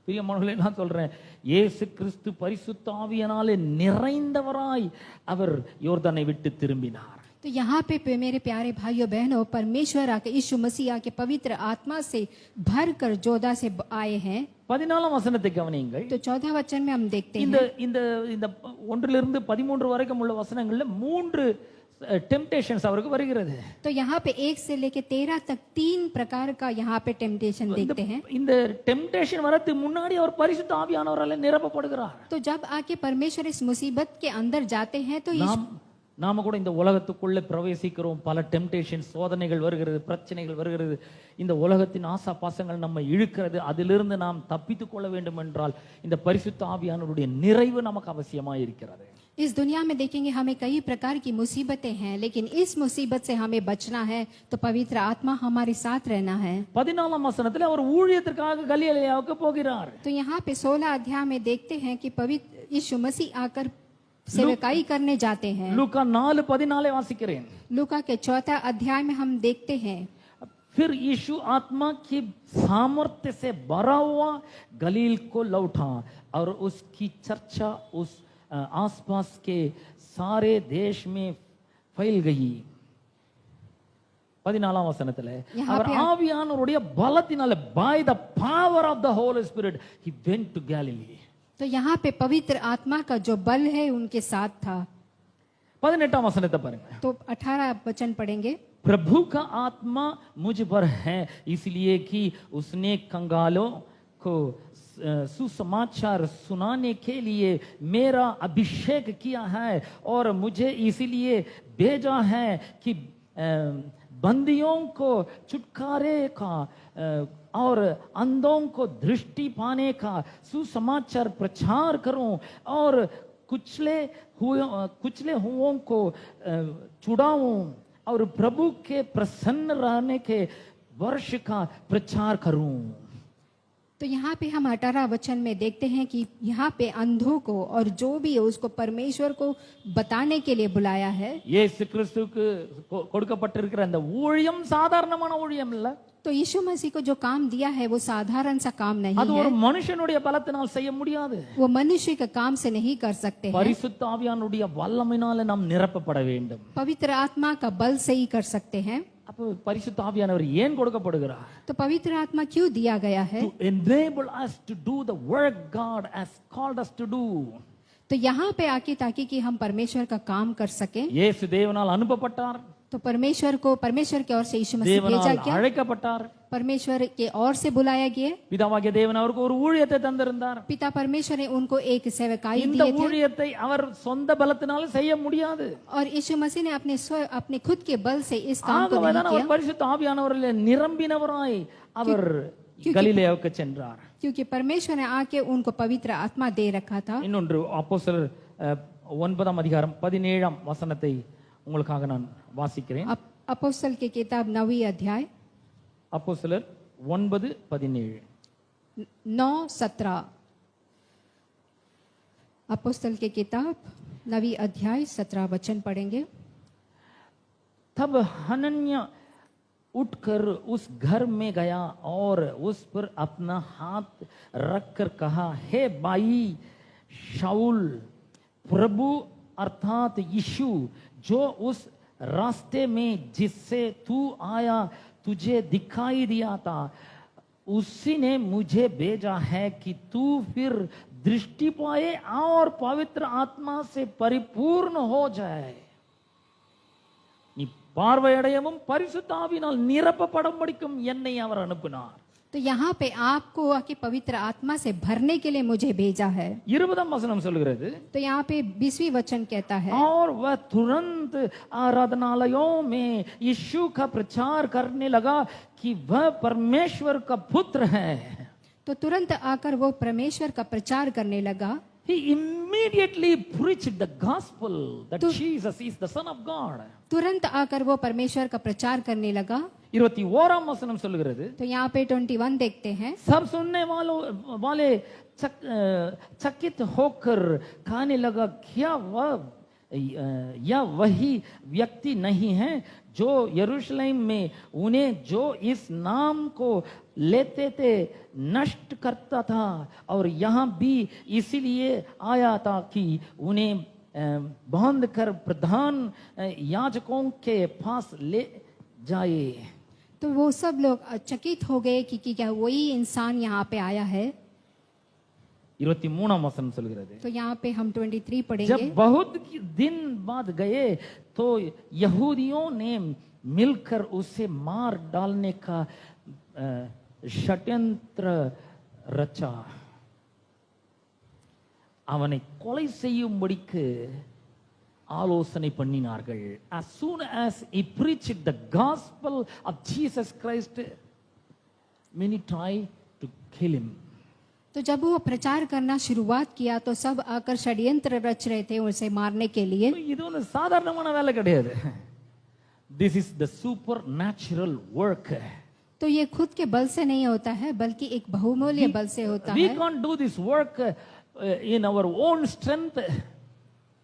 பிரியமானவர்களே, நான் சொல்றேன், இயேசு கிறிஸ்து பரிசுத்த ஆவியினாலே நிறைந்தவராய் அவர் யோர்தானை விட்டு திரும்பினார். तो यहाँ पे मेरे प्यारे भाइयों बहनों, परमेश्वर आके यीशु मसीह आके पवित्र आत्मा से भर कर जोधा से आए हैं। 14ஆம் வசனத்தை கவனியுங்கள். तो 14 वचन में हम देखते இந்த हैं இந்த இந்த 1 to 13 வரைக்கும் உள்ள வசனங்கள்ல 3 டெம்ப்டேஷன்ஸ் அவருக்கு வருகிறது. तो यहाँ पे 1 से लेके 13 तक 3 प्रकार का यहाँ पे टेम्पटेशन देखते हैं। இந்த டெம்ப்டேஷன் வரதுக்கு முன்னாடி அவர் பரிசுத்த ஆவியானவரால் நிரப்பப்படுகிறார். तो जब आके परमेश्वर इस मुसीबत के अंदर जाते हैं तो நாம கூட இந்த உலகத்துக்குள்ள பிரவேசிக்கிறோம். பல டெம்ப்டேஷன், சோதனைகள் வருகிறது, பிரச்சனைகள் வருகிறது. இந்த உலகத்தின் ஆசா பாசங்கள் நம்ம இழுக்கிறது. அதிலிருந்து நாம் தப்பித்துக் கொள்ள வேண்டும் என்றால் இந்த பரிசுத்த ஆவியானவருடைய நிறைவு நமக்கு அவசியமாக இருக்கிறது. इस दुनिया में देखेंगे हमें कई प्रकार की मुसीबतें हैं, लेकिन इस मुसीबत से हमें बचना है तो पवित्र आत्मा हमारे साथ रहना है। 14ஆம் வசனத்தில் அவர் ஊழியத்திற்காக கலிலேயாவுக்கு போகிறார். तो यहाँ पे 16 अध्याय में देखते हैं कि पवित्र यीशु मसीह आकर सेवकाई करने जाते हैं। लूका 4:14 वासिக்கிறேன். लूका के 4 अध्याय में हम देखते हैं, फिर यीशु आत्मा की सामर्थ्य से भरा हुआ गलील को लौटा और उसकी चर्चा उस आसपास के सारे देश में फैल गई. 14ஆம் வசனத்துல அவர் ஆவியானவருடைய பலத்தினால, by the power of the Holy Spirit, he went to Galilee. तो यहाँ पे पवित्र आत्मा का जो बल है उनके साथ था. 18ஆம் वचनத்தை பாருங்க. तो 18 वचन पढ़ेंगे, प्रभु का आत्मा मुझ पर है, इसलिए कि उसने कंगालों को सुसमाचार सुनाने के लिए मेरा अभिषेक किया है और मुझे इसलिए भेजा है कि बंदियों को छुटकारे का और अंधों को दृष्टि पाने का सुसमाचार प्रचार करूं और कुचले हुओं को छुड़ाऊं और प्रभु के प्रसन्न रहने के वर्ष का प्रचार करूं. तो यहाँ पे हम 18 वचन में देखते हैं कि यहाँ पे अंधों को और जो भी है उसको परमेश्वर को बताने के लिए बुलाया है. இயேசு கிறிஸ்துவுக்கு கொடுக்கப்பட்டிருக்கிற அந்த ஊழியம் சாதாரணமான ஊழியம் இல்ல. तो यीशु मसीह को जो काम दिया है वो साधारण सा काम नहीं அது है. ஒரு மனுஷனுடைய பலத்தினால் செய்ய முடியாது. वो मनुष्य के काम से नहीं कर सकते हैं. பரிசுத்த ஆவியானுடைய வல்லமையினால நாம் நிரப்பப்பட வேண்டும். पवित्र आत्मा का बल से ही कर सकते हैं. அப்ப பரிசுத்த ஆவியானவர் ஏன் கொடுக்கப்படுகிறார்? तो पवित्र आत्मा क्यों दिया गया है? To enable us to do the work God has called us to do. तो यहाँ पे आके ताकि कि हम परमेश्वर का काम कर सके. இயேசு தேவனால் அனுப்பப்பட்டார். तो परमेश्वर के ओर से यीशु मसीह भेजा தேவனால் गया. அழைக்கப்பட்டார். परमेश्वर के ओर से बुलाया गया. பிதாவாகிய தேவன் அவருக்கு ஒரு ஊழியத்தை தந்திருந்தார். पिता परमेश्वर ने उनको एक सेवकाई இந்த दिए थे ஊழியத்தை அவர் சொந்த பலத்தினால செய்ய முடியாது. और यीशु मसीह ने अपने खुद के बल से इस काम को नहीं ஆகவேதான் அவர் किया, பரிசுத்த ஆவியானவரிலே நிரம்பினவராய் அவர் கலிலேயாவுக்கு சென்றார். क्योंकि परमेश्वर ने आके उनको पवित्र आत्मा दे रखा था. இன்னொன்று அப்போஸ்தலர் 9ஆம் அதிகாரம் 17ஆம் வசனத்தை உங்களுக்காக நான் வாசிக்கிறேன். अपोस्तल की किताब 9वीं अध्याय அப்போஸ்தலர் 9:17. 9:17. अपोस्तल की किताब 9वीं अध्याय 17 वचन पढ़ेंगे. तब हनन्या उठकर उस घर में गया और उस पर अपना हाथ रखकर कहा, हे भाई शाऊल, प्रभु अर्थात यीशु जो उस रास्ते में जिससे तू आया तुझे दिखाई दिया था, उसी ने मुझे भेजा है कि तू फिर दृष्टि पाए और पवित्र आत्मा से परिपूर्ण हो जाए. நீ பார்வையடையவும் பரிசுத்த ஆவியினால் நிரப்பப்படும்படிக்கும் என்னை அவர் அனுப்பினார். तो यहाँ पे आपको आके पवित्र आत्मा से भरने के लिए मुझे भेजा है। 20 वசனம் சொல்கிறது, तो यहाँ पे 20वीं वचन कहता है, और वह तुरंत आराधनालयों में यीशु का प्रचार करने लगा कि वह परमेश्वर का पुत्र है। तो तुरंत आकर वो परमेश्वर का प्रचार करने लगा। He immediately preached the gospel that Jesus is the Son of God. तुरंत आकर वो परमेश्वर का प्रचार करने लगा। 21 वசனம் சொல்கிறது, तो यहाँ पे 21 देखते हैं, सब सुनने वाले चकित होकर कहने लगा, क्या यह वही व्यक्ति नहीं है जो यरूशलेम में उन्हें जो इस नाम को लेते थे नष्ट करता था, और यहाँ भी इसीलिए आया था कि उन्हें बांध कर प्रधान याजकों के पास ले जाए। तो वो सब लोग चकित हो गए कि क्या वही इंसान यहाँ पे आया है। 23 वचन சொல்கிறது, तो यहाँ पे हम 23 पढ़ेंगे। जब बहुत दिन बाद गए तो यहूदियों ने मिलकर उसे मार डालने का षड्यंत्र रचा। அவனை கொலை செய்யும்படிக்கு ஆலோசனை பண்ணினார்கள். As soon as he preached the gospel of Jesus Christ, many tried to kill him. तो जब वो प्रचार करना शुरुआत किया तो सब आकर षड्यंत्र रच रहे थे उसे मारने के लिए। இது ஒரு சாதாரணமான வேலை கிடையாது. This is the supernatural work. तो ये खुद के बल से नहीं होता है बल्कि एक बहुमूल्य बल से होता We है। can't do this work in our own strength.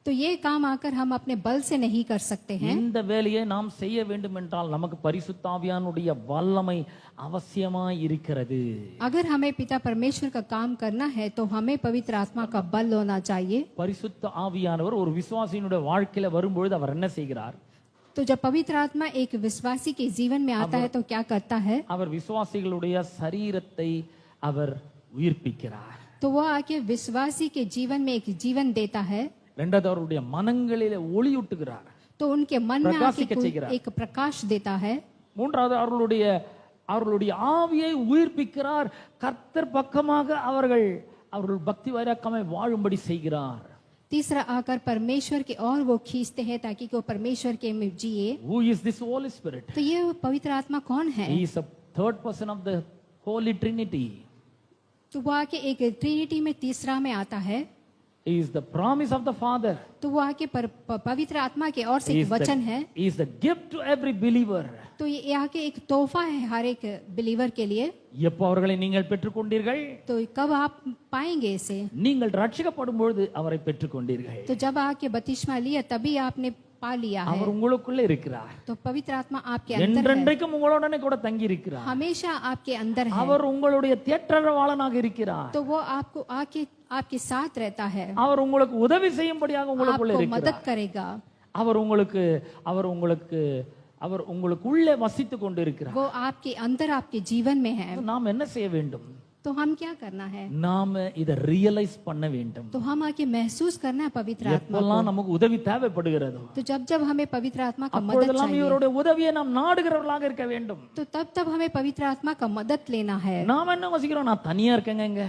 तो ये काम आकर हम अपने बल से नहीं कर सकते हैं। இந்த வேலையை நாம் செய்ய வேண்டும் என்றால் நமக்கு பரிசுத்த ஆவியானுடைய வல்லமை அவசியமாய் இருக்கிறது. अगर हमें पिता परमेश्वर का काम करना है तो हमें पवित्र आत्मा का बल होना चाहिए। பரிசுத்த ஆவியானவர் ஒரு விசுவாசியினுடைய வாழ்க்கையில வரும்பொழுது அவர் என்ன செய்கிறார்? तो जब पवित्र आत्मा एक विश्वासी के जीवन में आता है तो क्या करता है? அவர் விசுவாசிகளுடைய சரீரத்தை அவர் உயிர்ப்பிக்கிறார். तो वो आके विश्वासी के जीवन में एक जीवन देता है। இரண்டாவது அவருடைய மனங்களிலே ஒளியூட்டுகிறார். तो उनके मन में आके प्रकाशित செய்கிறார். एक प्रकाश देता है। மூன்றாவது அவர்களுடைய ஆவியை உயிர்ப்பிக்கிறார். கர்த்தர் பக்கமாக அவர்கள் பக்தி வைராக்கியமாய் வாழும்படி செய்கிறார். तीसरा आकर परमेश्वर के और वो खींचते हैं ताकि वो परमेश्वर के में जिए। Who is this Holy Spirit? तो ये पवित्र आत्मा कौन है? He is a third person of the Holy Trinity. तो वो आके एक ट्रिनिटी में तीसरा में आता है। He is the promise of the Father. तो वो आके पवित्र आत्मा के और से He एक is वचन है। He is the gift to every believer. तो ये आके एक तोहफा है हर एक बिलीवर के लिए। எப்போ அவர்களை நீங்கள் பெற்றுக்கொண்டீர்கள்? तो कब आप पाएंगे इसे? நீங்கள் ரட்சிக்கப்படும் பொழுது அவரை பெற்றுக்கொண்டீர்கள். तो जब आके बपतिस्मा लिया तभी आपने पा लिया है। அவர் உங்களுக்குள்ள இருக்கிறார். तो पवित्र आत्मा आपके अंदर है, என்றென்றைக்கும் உங்களுடனே கூட தங்கி இருக்கிறார். हमेशा आपके अंदर है। அவர் உங்களுடைய தேற்றரவாளனாக இருக்கிறார். तो वो आपको आके आपके साथ रहता है, அவர் உங்களுக்கு உதவி செய்யும்படியாக உங்களுக்குள்ள आपको இருக்கிறார். मदद करेगा। அவர் உங்களுக்குள்ளே வசித்துக் கொண்டிருக்கிறார். वो आपके अंदर आपके जीवन में है। நாம் என்ன செய்ய வேண்டும்? तो हम क्या करना है? நாம இத ரியலைஸ் பண்ண வேண்டும். तो हम आके महसूस करना है पवित्र आत्मा को। எப்பெல்லாம் நமக்கு உதவி தேவைப்படுகிறதோ तो जब जब हमें पवित्र आत्मा का मदद அப்பொழுதெல்லாம் चाहिए இவருடைய உதவியை நாம் நாடுகிறவர்களாக இருக்க வேண்டும். तो तब तब हमें पवित्र आत्मा का मदद लेना है। நாம் என்ன வசிக்கிறோம்? நான் தனியா இருக்கேங்க, இங்க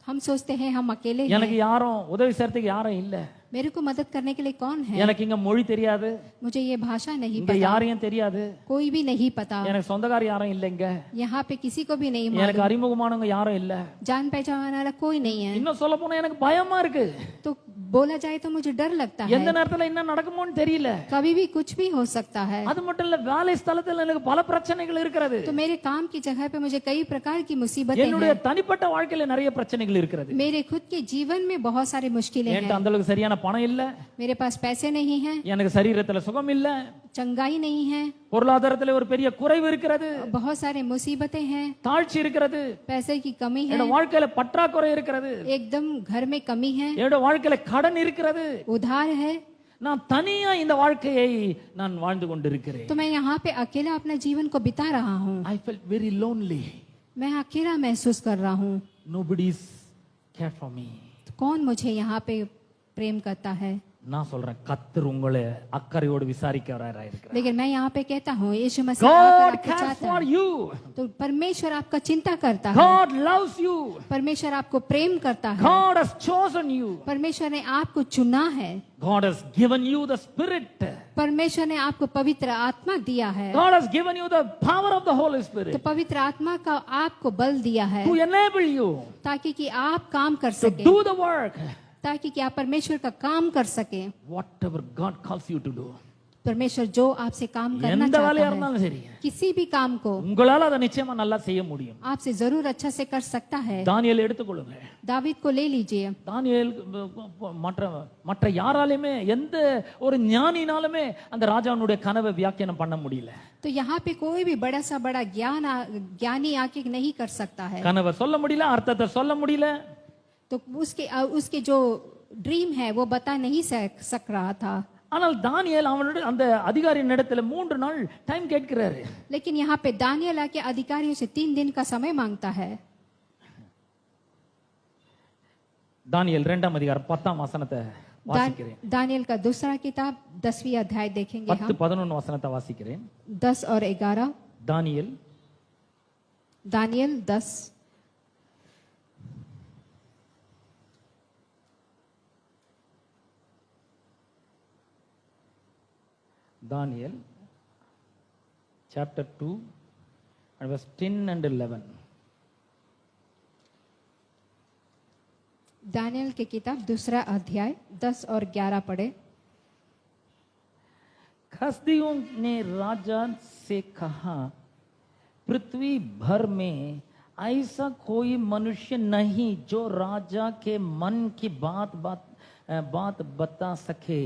हम सोचते हैं हम अकेले எனக்கு हैं, யாரும் உதவி செய்யறதுக்கு யாரும் இல்ல, मेरे को मदद करने के लिए कौन है, எனக்கு இங்க மொழி தெரியாது, मुझे ये भाषा नहीं இங்க पता, யாரையும் தெரியாது, कोई भी नहीं पता, எனக்கு சொந்தக்கார யாரும் இல்ல, இங்க यहाँ पे किसी को भी नहीं எனக்கு मालूम, அறிமுகமானவங்க யாரும் இல்ல. जान पहचान वाला कोई नहीं है। இன்னும் சொல்ல போனா எனக்கு பயமா இருக்கு. तो बोला जाए तो मुझे डर लगता है, எந்த நேரத்துல என்ன நடக்குமோன்னு தெரியல. कभी भी कुछ भी हो सकता है। அது மட்டும் இல்ல, வேலை ஸ்தலத்துல எனக்கு பல பிரச்சனைகள் இருக்கிறது. तो मेरे काम की जगह पे मुझे कई प्रकार की मुसीबतें என்னுடைய हैं, தனிப்பட்ட வாழ்க்கையில நிறைய பிரச்சனைகள் இருக்கிறது. मेरे खुद के जीवन में बहुत सारी मुश्किलें என்கிட்ட हैं, அந்த அளவுக்கு சரியான பணம் இல்ல, मेरे पास पैसे नहीं हैं, எனக்கு சரீரத்துல சுகம் இல்ல, चंगाई नहीं है, பொருளாதாரத்துல ஒரு பெரிய குறைவு இருக்கிறது, बहुत सारे मुसीबतें हैं, தாழ்ச்சி இருக்கிறது, पैसे की कमी है, என்னோட வாழ்க்கையில பற்றாக்குறை இருக்கிறது, एकदम घर में कमी है, என்னோட வாழ்க்கையில கடன் இருக்கிறது. उधार है। நான் தனியா இந்த வாழ்க்கையை நான் வாழ்ந்து கொண்டிருக்கிறேன். तो मैं यहाँ पे अकेला अपना जीवन को बिता रहा हूँ, I felt very lonely. मैं अकेला महसूस कर रहा हूँ। Nobody's care for me. तो कौन मुझे यहाँ पे प्रेम करता है? நான் சொல்றேன் கர்த்தர் உங்களை அக்கறையோடு விசாரிக்கிறவரா இருக்கிறார். लेकिन मैं यहाँ पे कहता हूँ यीशु मसीह आकर God आपको cares चाहता for है। you. तो परमेश्वर आपका चिंता करता है, God loves you. परमेश्वर आपको प्रेम करता है, God has chosen you. परमेश्वर ने आपको चुना है, God has given you the Spirit. परमेश्वर ने आपको पवित्र आत्मा दिया है, God has given you the power of the Holy तो Spirit पवित्र आत्मा का आपको बल दिया है to enable you ताकि कि आप काम कर to सके, do the work. ताकि कि आप परमेश्वर का काम कर सके। Whatever God calls you to do. परमेश्वर जो आपसे काम करना எந்த चाहता வேலையா है, இருந்தாலும் சரி, किसी भी काम को உங்களால அதை நிச்சயமா நல்லா செய்ய முடியும். आपसे जरूर अच्छा से कर सकता है। தானியேல் எடுத்துக்கொள்ளுங்க. दावीद को ले लीजिए, தானியேல் மற்ற மற்ற யாராலுமே எந்த ஒரு ஞானினாலுமே அந்த ராஜாவுடைய கனவை வியாக்கியானம் பண்ண முடியல. तो यहाँ पे कोई भी बड़ा सा बड़ा ज्ञानी आके नहीं कर सकता है। கனவை சொல்ல முடியல, அர்த்தத்தை சொல்ல முடியல. तो उसके जो ड्रीम है वो बता नहीं सक रहा था। ஆனால் தானியேல் அவனோட அந்த அதிகாரியின் இடத்துல 3 நாள் டைம் கேட்கிறாரு. लेकिन यहाँ पे दानियल आके अधिकारियों से 3 दिन का समय मांगता है। தானியேல் 2ஆம் அதிகாரம் 10ஆம் வசனத்தை வாசிக்கிறேன். दानियल का दूसरा किताब 10वीं अध्याय देखेंगे 10 हम। 11 வசனத்தை வாசிக்கிறேன். 10 और 11 Daniel Daniel 10 Daniel chapter 2 and verse 10 and 11. Daniel की किताब दूसरा अध्याय 10 और 11 पढ़े। कसदियों ने राजा से कहा, पृथ्वी भर में ऐसा कोई मनुष्य नहीं जो राजा के मन की बात बता सके,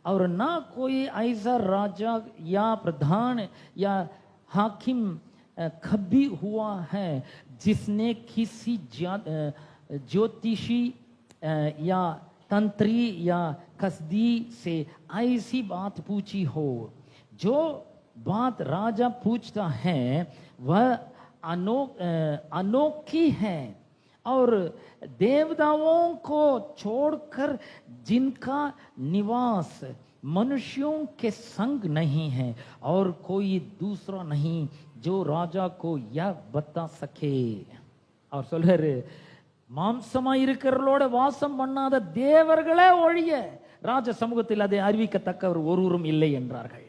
और ना कोई ऐसा राजा या प्रधान या हाकिम कभी हुआ है जिसने किसी ज्योतिषी या तंत्री या कसदी से ऐसी बात पूछी हो। जो बात राजा पूछता है वह अनोखी है और देवताओं को छोड़कर जिनका निवास मनुष्यों के संग नहीं है, और कोई दूसरा नहीं जो राजा को यह बता सके. அவர் சொல்றாரு, மாம்சமா இருக்கிறவர்களோட வாசம் பண்ணாத தேவர்களே ஒழிய ராஜ சமூகத்தில் அதை அறிவிக்கத்தக்கவர் ஒருவரும் இல்லை என்றார்கள்.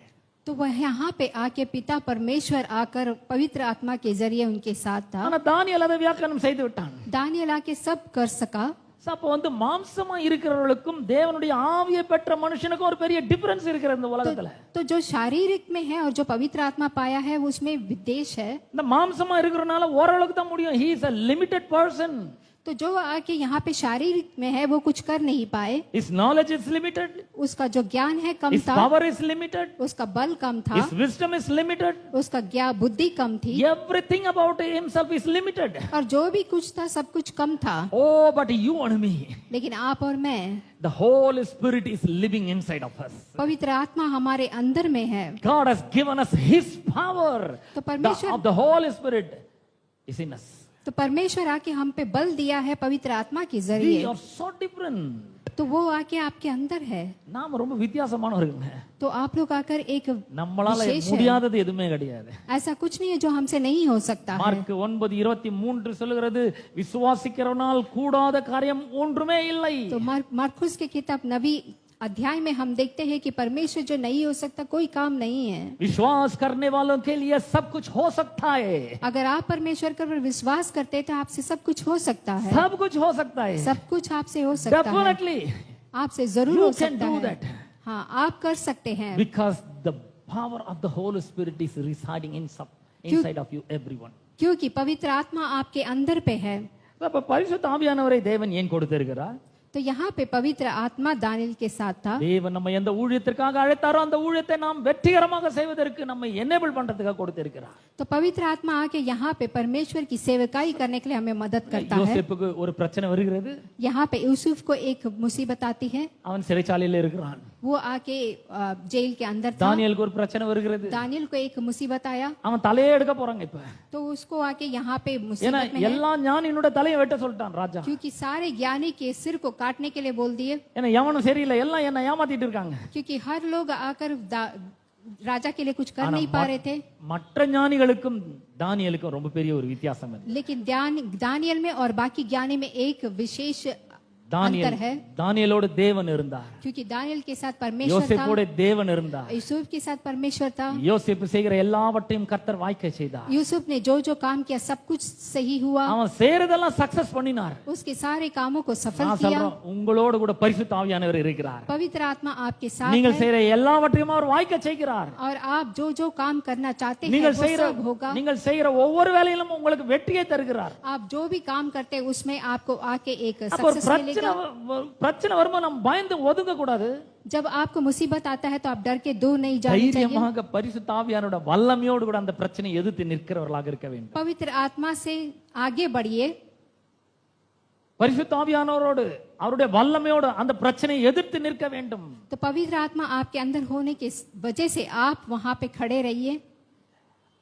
तो वह यहाँ पे आके पिता परमेश्वर आकर पवित्र आत्मा के जरिए उनके साथ था। ஆனா தானியேல் அதை வியாக்கியானம் செய்து விட்டான். दानियल आके सब कर सका। அப்போ வந்து மாம்சமா இருக்கிறவர்களுக்கும் தேவனுடைய ஆவியை பெற்ற மனுஷனுக்கும் ஒரு பெரிய டிஃபரன்ஸ் இருக்கிறது இந்த உலகத்துல. तो जो शारीरिक में है और जो पवित्र आत्मा पाया है उसमें विदेश है। இந்த மாம்சமா இருக்கிறனால ஓரளவுக்கு தான் முடியும். he is a limited person. तो जो आके यहाँ पे शारीरिक में है वो कुछ कर नहीं पाए। his knowledge is limited, उसका जो ज्ञान है कम his था, power is limited, उसका बल कम था, his wisdom is limited, उसका ज्ञान बुद्धि कम थी, everything about himself is limited. और जो भी कुछ था सब कुछ कम था। Oh, but you and me, लेकिन आप और मैं, the Holy Spirit is living inside of us. पवित्र आत्मा हमारे अंदर में है। God has given us his power. तो परमेश्वर of the Holy Spirit is in us. तो परमेश्वर आके हम पे बल दिया है पवित्र आत्मा के We जरिए। are so different. तो वो आके आपके अंदर है। நாம ரொம்ப வித்தியாசமானவர்கள். तो आप लोग आकर एक நம்மளால विशेष है। முடியாதது எதுவுமே கிடையாது. ऐसा कुछ नहीं है जो हमसे नहीं हो सकता है। மார்க் 9:23 சொல்லுகிறது, விசுவாசிக்கிறவனால் கூடாத காரியம் ஒன்றுமே இல்லை. तो मार्कुस की किताब नबी अध्याय में हम देखते हैं कि परमेश्वर जो नहीं हो सकता कोई काम नहीं है। विश्वास करने वालों के लिए सब कुछ हो सकता है. अगर आप परमेश्वर पर विश्वास करते हैं तो आपसे सब कुछ हो सकता है। सब कुछ हो सकता है. सब कुछ आपसे हो सकता है। Definitely. आपसे जरूर You हो can सकता do है। that. हाँ, आप कर सकते हैं। Because the power of the Holy Spirit is residing inside of you, everyone. क्योंकि पवित्र आत्मा आपके अंदर पे है। அப்ப பரிசுத்த ஆவியானவரை தேவன் ஏன் கொடுத்திருக்கிறார்? तो यहाँ पे पवित्र आत्मा दानियल के साथ था। தேவன் நம்ம எந்த ஊழியத்திற்காக அழைத்தாரோ அந்த ஊழியத்தை நாம் வெற்றிகரமாக செய்வதற்கு நம்மை எனேபிள் பண்றதுக்காக கொடுத்திருக்கிறார். तो पवित्र आत्मा आके यहाँ पे परमेश्वर की सेवकाई करने के लिए हमें मदद करता है। யோசேப்புக்கு ஒரு பிரச்சனை வருகிறது. यहाँ पे यूसुफ को एक मुसीबत आती है। அவன் சிறைச்சாலையில் இருக்கிறான். वो वो आके जेल के अंदर था। தானியேலுக்கு ஒரு பிரச்சனை வருகிறது, दानियल को एक मुसीबत आया அவன் தலையே எடுக்க போறாங்க இப்ப. तो उसको आके यहाँ पे ஏன்னா मुसीबत में है, எல்லா ஞானியினோட தலையை வெட்ட சொல்லிட்டான் ராஜா. क्योंकि सारे ज्ञानी के सिर को काटने के लिए बोल दिए, ஏன்னா எவனும் சரியில்லை, எல்லாம் என்ன ஏமாத்திட்டு இருக்காங்க. क्योंकि हर लोग आकर राजा के लिए कुछ कर नहीं पा रहे थे। மற்ற ஞானிகளுக்கும் தானியேலுக்கும் ரொம்ப பெரிய ஒரு வித்தியாசம் இருக்கு. लेकिन दानियल में और बाकी ज्ञानी में एक विशेष अंतर है, தானியேலோடு தேவன் இருந்தார், क्योंकि दानियल के साथ परमेश्वर था, யோசேப்போடு தேவன் இருந்தார், यूसुफ के साथ परमेश्वर था। யோசேப்பு செய்கிற எல்லாவற்றையும் கர்த்தர் வாய்க்க செய்தார். यूसुफ ने जो जो काम किया सब कुछ सही हुआ, அவன் செய்யறதெல்லாம் சக்சஸ் பண்ணினார். उसके सारे कामों को सफल நான் किया। சொல்றேன், உங்களோடு கூட பரிசுத்த ஆவியானவர் இருக்கிறார். पवित्र आत्मा आपके साथ நீங்கள் है செய்யற எல்லாவற்றையும் அவர் வாய்க்க செய்கிறார். और आप जो जो काम करना चाहते हैं நீங்கள் वो செய்யற सब होगा। நீங்கள் செய்யற ஒவ்வொரு வேலையிலும் உங்களுக்கு வெற்றியை தருகிறார். आप जो भी काम करते हैं उसमें आपको आके एक அப்போ ஒரு सक्सेस मिलेगा। பிரச்சனை வரும்போது நம்ம பயந்து ஒதுங்க கூடாது. जब आपको मुसीबत आता है तो आप डर के दूर नहीं जाने चाहिए। தைரியமாக பரிசுத்த ஆவியானவரோட வல்லமையோடு கூட அந்த பிரச்சனையை எதிர்த்து நிற்கிறவர்களாக இருக்க வேண்டும். पवित्र आत्मा से आगे बढ़िए, பரிசுத்த ஆவியானவரோடு அவருடைய வல்லமையோடு அந்த பிரச்சனையை எதிர்த்து நிற்க வேண்டும். तो पवित्र आत्मा आपके अंदर होने की वजह से आप वहां पे खड़े रहिए।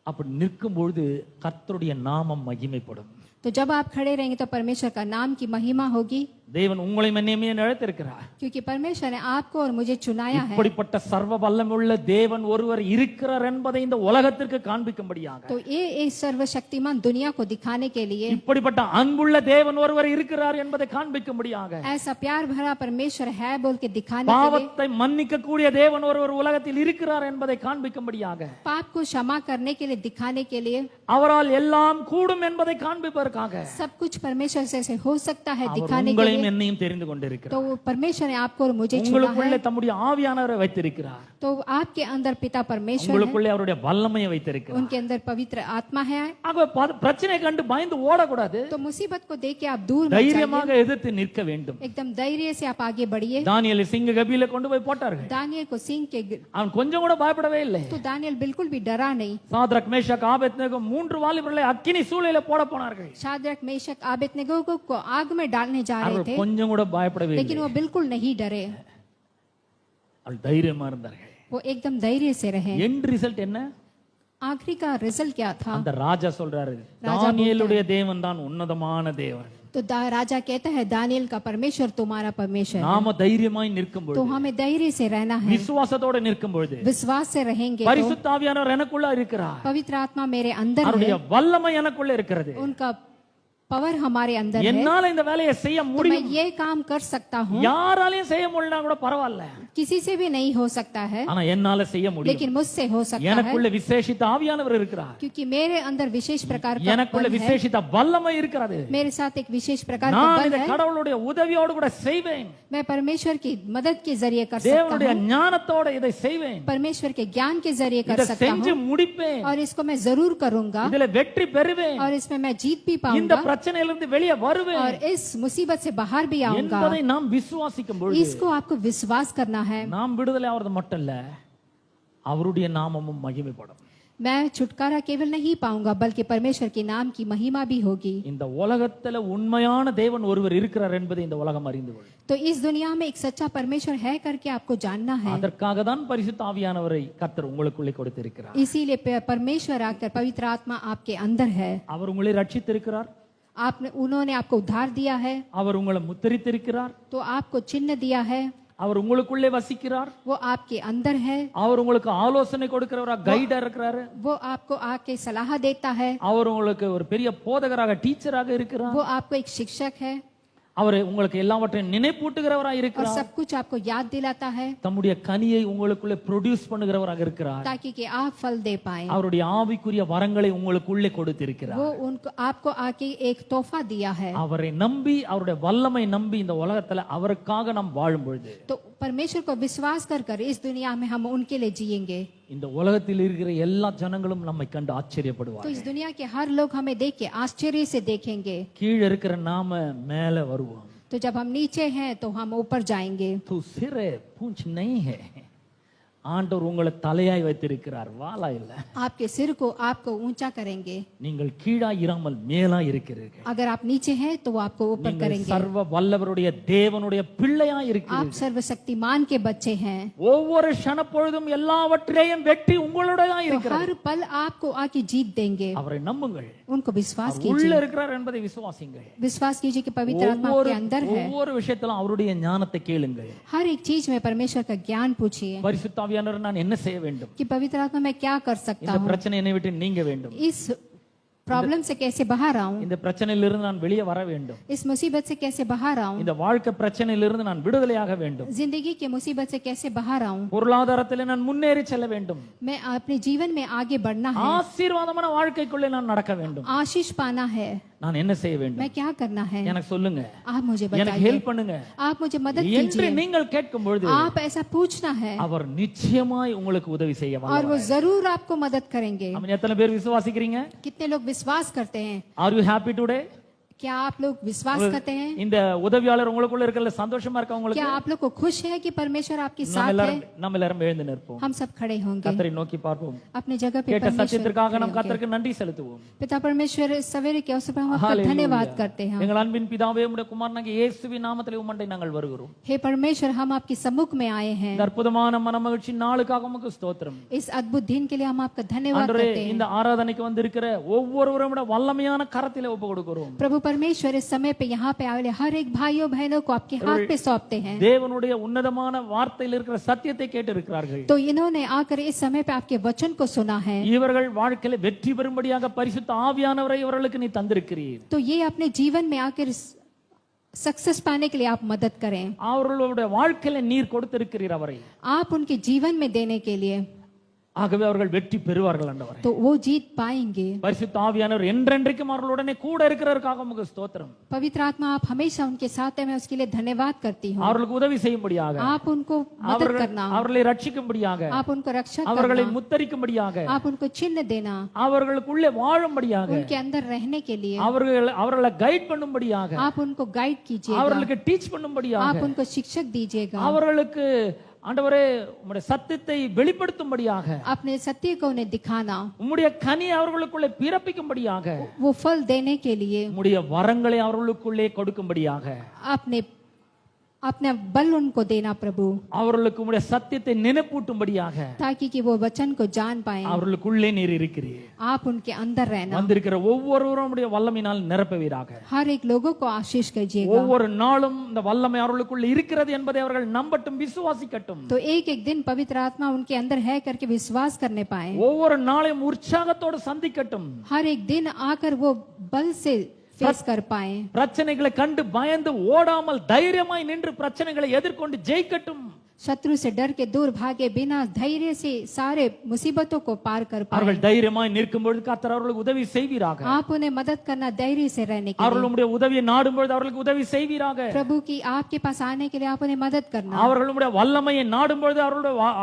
அப்படி நிற்கும் பொழுது கர்த்தருடைய நாமம் மகிமைப்படும். तो जब आप खड़े रहेंगे तो परमेश्वर का नाम की महिमा होगी, தேவன் உங்களை என்னையுமே அழைத்திருக்கிறார். क्योंकि परमेश्वर ने आपको और मुझे चुनाया है। இப்படிப்பட்ட சர்வ வல்லமையுள்ள தேவன் ஒருவர் இருக்கிறார் என்பதை இந்த உலகத்திற்கு காண்பிக்கும்படியாக, तो ये सर्वशक्तिमान दुनिया को दिखाने के लिए, இப்படிப்பட்ட அன்புள்ள தேவன் ஒருவர் இருக்கிறார் என்பதை காண்பிக்கும்படியாக, ऐसा प्यार भरा परमेश्वर है बोल के दिखाने के लिए, பாவத்தை மன்னிக்க கூடிய தேவன் ஒருவர் உலகத்தில் இருக்கிறார் என்பதை காண்பிக்கும்படியாக, पाप को क्षमा करने के लिए दिखाने के लिए, அவரால் எல்லாம் கூடும் என்பதை காண்பிப்பதற்காக सब कुछ परमेश्वर से हो सकता है அவர் दिखाने के உங்களையும் लिए। என்னையும் தெரிந்து கொண்டிருக்கிறார். तो परमेश्वर ने आपको और मुझे चुना உங்களுக்குள்ளே है, தம்முடைய ஆவியானவரை வைத்திருக்கிறார். तो आपके अंदर पिता परमेश्वर है, உங்களுக்குள்ளே அவருடைய வல்லமையை வைத்திருக்கிறார். उनके अंदर पवित्र आत्मा है। ஆக பிரச்சனை கண்டு பயந்து ஓடக்கூடாது, तो मुसीबत को देख के आप दूर मत தைரியமாக जाइए, எதிர்த்து நிற்க வேண்டும். एकदम धैर्य से आप आगे बढ़िए। தானியேலை சிங்க கபியில கொண்டு போய் போட்டார்கள். दानियल को सिंह के, அவன் கொஞ்சம் கூட பயப்படவே இல்லை. तो दानियल बिल्कुल भी डरा नहीं। சாத்ரக் மேஷக் ஆபேத்நேகோ 3 வாலிபர்களை அக்கினி சூளையில போட போனார்கள். शाद्रक मेशक आबेदनेगो को आग में डालने जा रहे அவர்கள் थे, கொஞ்சம் கூட பயப்படவே लेकिन இல்லை. वो बिल्कुल नहीं डरे, அவர்கள் தைரியமா இருந்தார்கள். वो एकदम धैर्य से रहे। எண்ட் ரிசல்ட் என்ன? आखिरी का रिजल्ट क्या था? அந்த ராஜா சொல்றாரு, தானியேலுடைய தேவன் தான் உன்னதமான தேவன். तो राजा कहता है दानियल का परमेश्वर तुम्हारा परमेश्वर है। நாம தைரியமாய் நிற்கும் तो பொழுது, हमें धैर्य से रहना है, விசுவாசத்தோட நிற்கும் பொழுது, विश्वास से रहेंगे तो பரிசுத்த ஆவியானவர் எனக்குள்ள இருக்கிறார். पवित्र आत्मा मेरे अंदर அவருடைய है, வல்லமை எனக்குள்ள இருக்கிறது. उनका पावर हमारे अंदर है, என்னால இந்த வேலையை செய்ய तो मैं முடியும். ये काम कर सकता हूँ। யாராலையும் செய்ய முடியலனா கூட பரவாயில்ல, किसी से भी नहीं हो सकता है, ஆனா என்னால செய்ய முடியும். लेकिन मुझसे हो सकता है, எனக்குள்ள விசேஷித்த ஆவியானவர் இருக்கிறார். क्योंकि मेरे अंदर विशेष प्रकार का எனக்குள்ள बल है, விசேஷித்த வல்லமை இருக்கிறது. मेरे साथ एक विशेष प्रकार का நான் बल இதை है। கடவுளுடைய உதவியோடு கூட செய்வேன். मैं परमेश्वर की मदद के जरिए कर सकता தேவனுடைய हूँ, ஞானத்தோட இதை செய்வேன். परमेश्वर के ज्ञान के जरिए कर இதை सकता செஞ்சு हूँ, முடிப்பேன். और इसको मैं जरूर करूंगा, இதுல வெற்றி பெறுவேன். और इसमें मैं जीत भी இந்த पाऊंगा, பிரச்சனையிலிருந்து வெளியே வருவேன் और इस मुसीबत से बाहर भी आऊंगा। என்பதை நாம் விசுவாசிக்கும் பொழுது, इसको आपको विश्वास करना है। நாம் விடுதலை ஆவது மட்டும் இல்ல, அவருடைய நாமமும் மகிமைப்படும். मैं छुटकारा केवल नहीं पाऊंगा बल्कि परमेश्वर के नाम की महिमा भी होगी। இந்த உலகத்துல உண்மையான தேவன் ஒருவர் இருக்கிறார் என்பதை இந்த உலகம் அறிந்து கொள்ளும். तो इस दुनिया में एक सच्चा परमेश्वर है करके आपको जानना है। அதற்காக தான் பரிசுத்த ஆவியானவரை கர்த்தர் உங்களுக்குள்ளே கொடுத்திருக்கிறார். इसीलिए परमेश्वर आकर पवित्र आत्मा आपके अंदर है, அவர் உங்களை ரட்சித்திருக்கிறார். उन्होंने आपको उद्धार दिया है, அவர் உங்களை முத்திரித்திருக்கிறார். तो आपको चिन्ह दिया है, அவர் உங்களுக்குள்ளே வசிக்கிறார். वो आपके अंदर है, அவர் உங்களுக்கு ஆலோசனை கொடுக்கிறவரா, கைடா இருக்கிறாரு. वो आपको आके सलाह देता है, அவர் உங்களுக்கு ஒரு பெரிய போதகராக, டீச்சராக இருக்கிறார். वो आपको एक शिक्षक है, அவர் உங்களுக்கு எல்லாவற்றையும் நினைப்பூட்டுகிறவராக और இருக்கிறார். सब कुछ आपको याद दिलाता है, தம்முடைய கனியை உங்களுக்குள்ளே ப்ரொடியூஸ் பண்ணுகிறவராக இருக்கிறார். ताकि कि आप फल दे पाए। அவருடைய ஆவிக்குரிய வரங்களை உங்களுக்குள்ளே கொடுத்திருக்கிறார். वो उनको आपको आके एक तोहफा दिया है। அவரை நம்பி, அவருடைய வல்லமை நம்பி இந்த உலகத்துல அவருக்காக நாம் வாழும் பொழுது, तो परमेश्वर को विश्वास कर कर इस दुनिया में हम उनके लिए जिएंगे, இந்த உலகத்தில் இருக்கிற எல்லா ஜனங்களும் நம்மை கண்டு तो ஆச்சரியப்படுவார். इस दुनिया के हर लोग हमें देख के आश्चर्य से देखेंगे। கீழே இருக்கிற நாம மேல வருவோம். तो जब हम नीचे हैं तो हम ऊपर जाएंगे। तू सिर है, पूंछ नहीं है. ஆண்டவர் உங்களை தலையாய் வைத்திருக்கிறார், வாளா இல்ல. आपके सिर को आपको ऊंचा करेंगे। நீங்கள் கீழாய் இராமல் மேலாய் இருக்கிறீர்கள். अगर आप नीचे हैं तो वो आपको ऊपर நீங்கள் करेंगे। சர்வ வல்லவருடைய தேவனுடைய பிள்ளையாய் आप இருக்கிறீர்கள். सर्वशक्तिमान के बच्चे हैं। ஒவ்வொரு க்ஷணப்பொழுதும் எல்லாவற்றையும் வெற்றி உங்களுடையதாய் तो இருக்கிறது. हर पल आपको आके जीत देंगे। அவரை நம்புங்கள், उनको विश्वास அவர் உள்ள कीजिए। இருக்கிறார் என்பதை விசுவாசிங்கள். विश्वास कीजिए कि पवित्र आत्मा आपके अंदर है। ஒவ்வொரு விஷயத்திலும் அவருடைய ஞானத்தை கேளுங்கள். हर एक चीज में परमेश्वर का ज्ञान पूछिए பரிசுத்த ஆவியானவர், நான் என்ன செய்ய வேண்டும்? कि पवित्र आत्मा मैं क्या कर सकता இந்த हूँ, பிரச்சனை என்னை விட்டு நீங்க வேண்டும். इस प्रॉब्लम से कैसे बाहर आऊं, இந்த பிரச்சனையிலிருந்து நான் வெளியே வர வேண்டும். इस मुसीबत से कैसे बाहर आऊं, இந்த வாழ்க்கை பிரச்சனையிலிருந்து நான் விடுதலையாக வேண்டும். जिंदगी की मुसीबत से कैसे बाहर आऊं, பொருளாதாரத்திலே நான் முன்னேறி செல்ல வேண்டும். मैं अपने जीवन में आगे बढ़ना है, ஆசீர்வாதமான வாழ்க்கைக்குள்ளே நான் நடக்க வேண்டும். आशीष पाना है। நான் என்ன செய்ய வேண்டும்? मैं क्या करना है, எனக்கு சொல்லுங்க, आप मुझे எனக்கு बताइए, ஹெல்ப் பண்ணுங்க आप मुझे मदद என்று कीजिए। நீங்கள் கேட்கும் பொழுது आप ऐसा पूछना है அவர் நிச்சயமாய் உங்களுக்கு உதவி செய்ய और வல்லவர். वो जरूर आपको मदद करेंगे। ஆமென். எத்தனை பேர் விசுவாசிக்கிறீங்க? कितने लोग विश्वास करते हैं? Are you happy today? क्या आप लोग विश्वास करते हैं? இந்த உதவியாளர் உங்களுக்குள்ள இருக்கல சந்தோஷமா இருக்கா உங்களுக்கு? क्या आप लोग को खुश है कि परमेश्वर आपके நம்ம साथ है? எல்லாரும் எழுந்து நிற்போம். हम सब खड़े होंगे, கர்த்தரை நோக்கி பார்ப்போம். अपनी जगह पे கேட்ட परमेश्वर சத்தியத்திற்காக खड़े நாம் होंगे। கர்த்தருக்கு நன்றி செலுத்துவோம். पिता परमेश्वर सवेरे के अवसर पर हम आपका हालेलुया। धन्यवाद करते हैं। எங்கள் அன்பின் பிதாவே, உம்முடைய குமாரனாகிய இயேசுவின் நாமத்திலே உம்மண்டை நாங்கள் வருகிறோம். हे परमेश्वर, हम आपके सम्मुख में आए हैं। இந்த அற்புதமான மனமகிழ்ச்சி நாளுக்காக உமக்கு ஸ்தோத்திரம். इस अद्भुत दिन के लिए हम आपका धन्यवाद ஆண்டவரே, करते हैं। இந்த ஆராதனைக்கு வந்திருக்கிற ஒவ்வொருவரும் வல்லமையான கரத்திலே ஒப்பு கொடுக்கிறோம். प्रभु परमेश्वर, इस समय पे यहाँ पे आए हर एक भाइयों बहनों को आपके हाथ पे सौंपते हैं। தேவனுடைய உன்னதமான வார்த்தையில் இருக்கிற சத்தியத்தை கேட்டு இருக்கிறார்கள். तो इन्होंने आकर इस समय पे आपके वचन को सुना है। இவர்கள் வாழ்க்கையில வெற்றி பெறும்படியாக பரிசுத்த ஆவியானவரை இவர்களுக்கு நீ தந்திருக்கிறீர். तो ये अपने जीवन में आकर सक्सेस पाने के लिए आप मदद करें। அவர்களுடைய வாழ்க்கையில நீர் கொடுத்திருக்கிறீர் அவரை. आप उनके जीवन में देने के लिए, ஆகவே அவர்கள் வெற்றி பெறுவார்கள் ஆண்டவரே. तो वो जीत पाएंगे। பரிசுத்த ஆவியானவர் என்றென்றைக்கும் அவர்களுடனே கூட இருக்கிறதற்காக உமக்கு ஸ்தோத்திரம். पवित्र आत्मा, आप हमेशा उनके साथ हैं, मैं उसके लिए धन्यवाद करती हूँ। அவர்களுக்கு உதவி செய்யும்படியாக, आप उनको मदद करना, அவர்களை ரட்சிக்கும்படியாக, आप उनको रक्षा அவர்களை करना, முத்தரிக்கும்படியாக, आप उनको चिन्ह देना, அவர்களுக்குள்ளே வாழும்படியாக, उनके अंदर रहने के लिए அவர்களை கைட் பண்ணும்படியாக, आप उनको गाइड कीजिएगा, அவர்களுக்கு டீச் பண்ணும்படியாக, आप उनको शिक्षक दीजिएगा, அவர்களுக்கு ஆண்டவரே உம்முடைய சத்தியத்தை வெளிப்படுத்தும்படியாக, अपने सत्य को उन्हें दिखाना, உம்முடைய கனி அவர்களுக்குள்ளே பிறப்பிக்கும்படியாக, वो फल देने के लिए, உம்முடைய வரங்களை அவர்களுக்குள்ளே கொடுக்கும்படியாக, अपने बल उनको देना प्रभु, அவர்களுக்கு உம்முடைய சத்தியத்தை நினைப்பூட்டும்படியாக, ताकि कि वो वचन को जान पाए। அவர்களுக்குள்ளே நீர் இருக்கிறீர். आप उनके अंदर रहना, வந்திருக்கிற ஒவ்வொருவரும் உம்முடைய வல்லமையினால் நிரப்புவீராக. हर एक लोगों को आशीष कीजिएगा। ஒவ்வொரு நாளும் இந்த வல்லமை அவர்களுக்குள்ள இருக்கிறது என்பதை அவர்கள் நம்பட்டும், விசுவாசிக்கட்டும். तो एक एक दिन पवित्र आत्मा उनके अंदर है करके विश्वास करने पाए। ஒவ்வொரு நாளையும் உற்சாகத்தோடு சந்திக்கட்டும். हर एक दिन आकर वो बल से फेस कर पाए। பிரச்சனைகளை கண்டு பயந்து ஓடாமல் தைரியமாய் நின்று பிரச்சனைகளை எதிர்கொண்டு ஜெயிக்கட்டும். शत्रु से डर के दूर भागे बिना धैर्य से सारे मुसीबतों को पार कर पाए। அவர்கள் தைரியமாய் நிற்கும் பொழுது கர்த்தர் அவர்களுக்கு உதவி செய்வீராக. आप उन्हें मदद करना, धैर्य से रहने के அவர்கள் लिए। உம்முடைய உதவியை நாடும் பொழுது அவர்களுக்கு உதவி செய்வீராக. प्रभु की आपके पास आने के लिए आप उन्हें मदद करना। அவர்கள் உம்முடைய வல்லமையை நாடும் பொழுது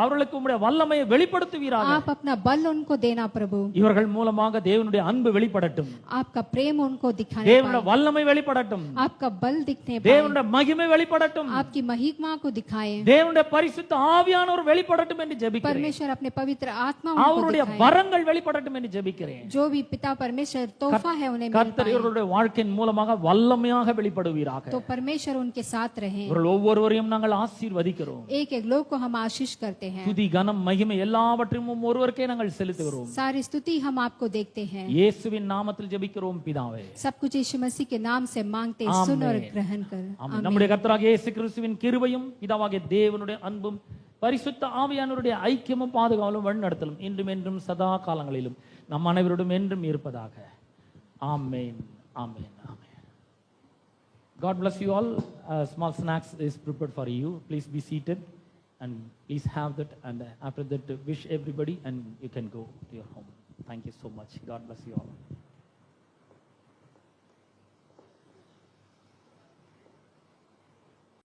அவர்களுக்கு உம்முடைய வல்லமையை வெளிப்படுத்துவீராக. आप अपना बल उनको देना प्रभु। இவர்கள் மூலமாக தேவனுடைய அன்பு வெளிப்படட்டும், आपका प्रेम उनको दिखाने தேவனுடைய पाए, வல்லமை வெளிப்படட்டும், आपका बल दिखने पाए, தேவனுடைய மகிமை வெளிப்படட்டும், आपकी महिमा को दिखाए। தேவனுடைய பரிசுத்த ஆவியானவர் வெளிப்படட்டும் என்று ஜெபிக்கிறேன். परमेश्वर अपने पवित्र आत्मा उनको அவருடைய दिखाए। வரங்கள் வெளிப்படட்டும் என்று ஜெபிக்கிறேன். जो भी पिता परमेश्वर तोहफा है उन्हें मिल கர்த்தர் पाए। இவர்களுடைய வாழ்க்கையின் மூலமாக வல்லமையாக வெளிப்படுவீராக. तो परमेश्वर उनके साथ रहे। இவர்கள் ஒவ்வொருவரையும் நாங்கள் ஆசீர்வதிக்கிறோம். एक एक लोग को हम आशीष करते हैं। துதி கனம் மகிமை எல்லாவற்றையும் ஒருவருக்கே நாங்கள் செலுத்துகிறோம். सारी स्तुति हम आपको देखते हैं। இயேசுவின் நாமத்தில் ஜெபிக்கிறோம் பிதாவே. सब कुछ यीशु मसीह के नाम से मांगते, आमीन। सुन और ग्रहण कर। ஆமென். நம்முடைய கர்த்தராகிய இயேசு கிறிஸ்துவின் கிருபையும் பிதாவாகிய தேவனுடைய அன்பும் பரிசுத்த ஆவியானவருடைய ஐக்கியமும் பாதுகாவலும் வழிநடத்தலும் இன்றும் என்றும் சதா காலங்களிலும் நம் அனைவரோடும் என்றும் இருப்பதாக. ஆமென், ஆமென், ஆமென். God bless you all. Small snacks is prepared for you. Please be seated and please have that, and after that wish everybody and you can go to your home. Thank you so much. God bless you all.